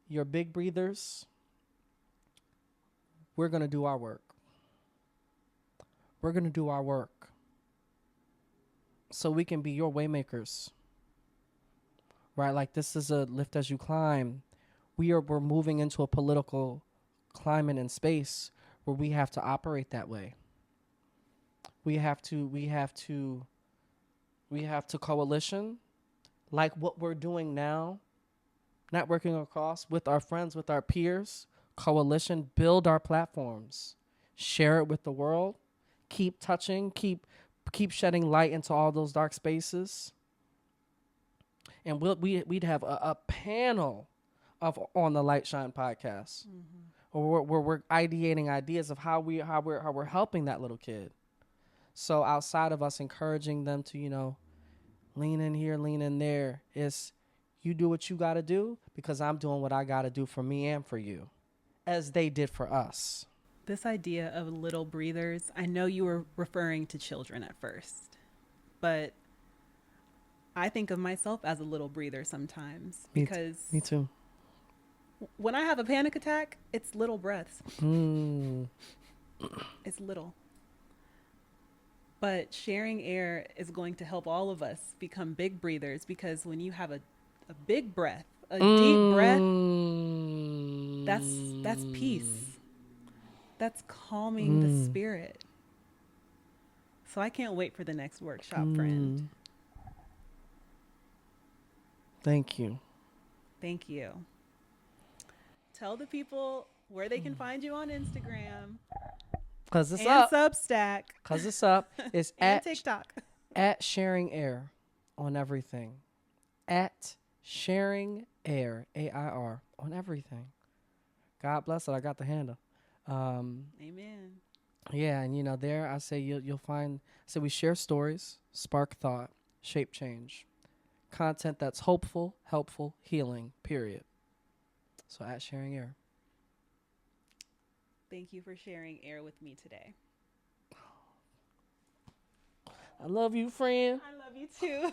S2: Your big breathers, we're going to do our work. We're going to do our work so we can be your waymakers. Right? Like, this is a lift as you climb. We're moving into a political climate and space where we have to operate that way. We have to coalition, like what we're doing now, networking across with our friends, with our peers, coalition, build our platforms, share it with the world, keep touching, keep shedding light into all those dark spaces. And we'd have a panel on the Light Shine podcast, where we're ideating ideas of how we're helping that little kid. So outside of us encouraging them to, lean in here, lean in there, it's you do what you got to do, because I'm doing what I got to do for me and for you, as they did for us.
S1: This idea of little breathers, I know you were referring to children at first, but I think of myself as a little breather sometimes, because
S2: me too.
S1: When I have a panic attack, it's little breaths. It's little. But sharing air is going to help all of us become big breathers, because when you have a big breath, a deep breath, that's peace. That's calming the spirit. So I can't wait for the next workshop, friend.
S2: Thank you.
S1: Thank you. Tell the people where they can find you on Instagram.
S2: Because it's
S1: and
S2: up.
S1: Substack.
S2: Because it's up. It's
S1: and TikTok.
S2: At Sharing Air on everything. At Sharing Air, AIR, on everything. God bless it. I got the handle.
S1: Amen.
S2: Yeah, and there I say you'll find. So we share stories, spark thought, shape change, content that's hopeful, helpful, healing. Period. So at Sharing Air.
S1: Thank you for sharing air with me today.
S2: I love you, friend.
S1: I love you too.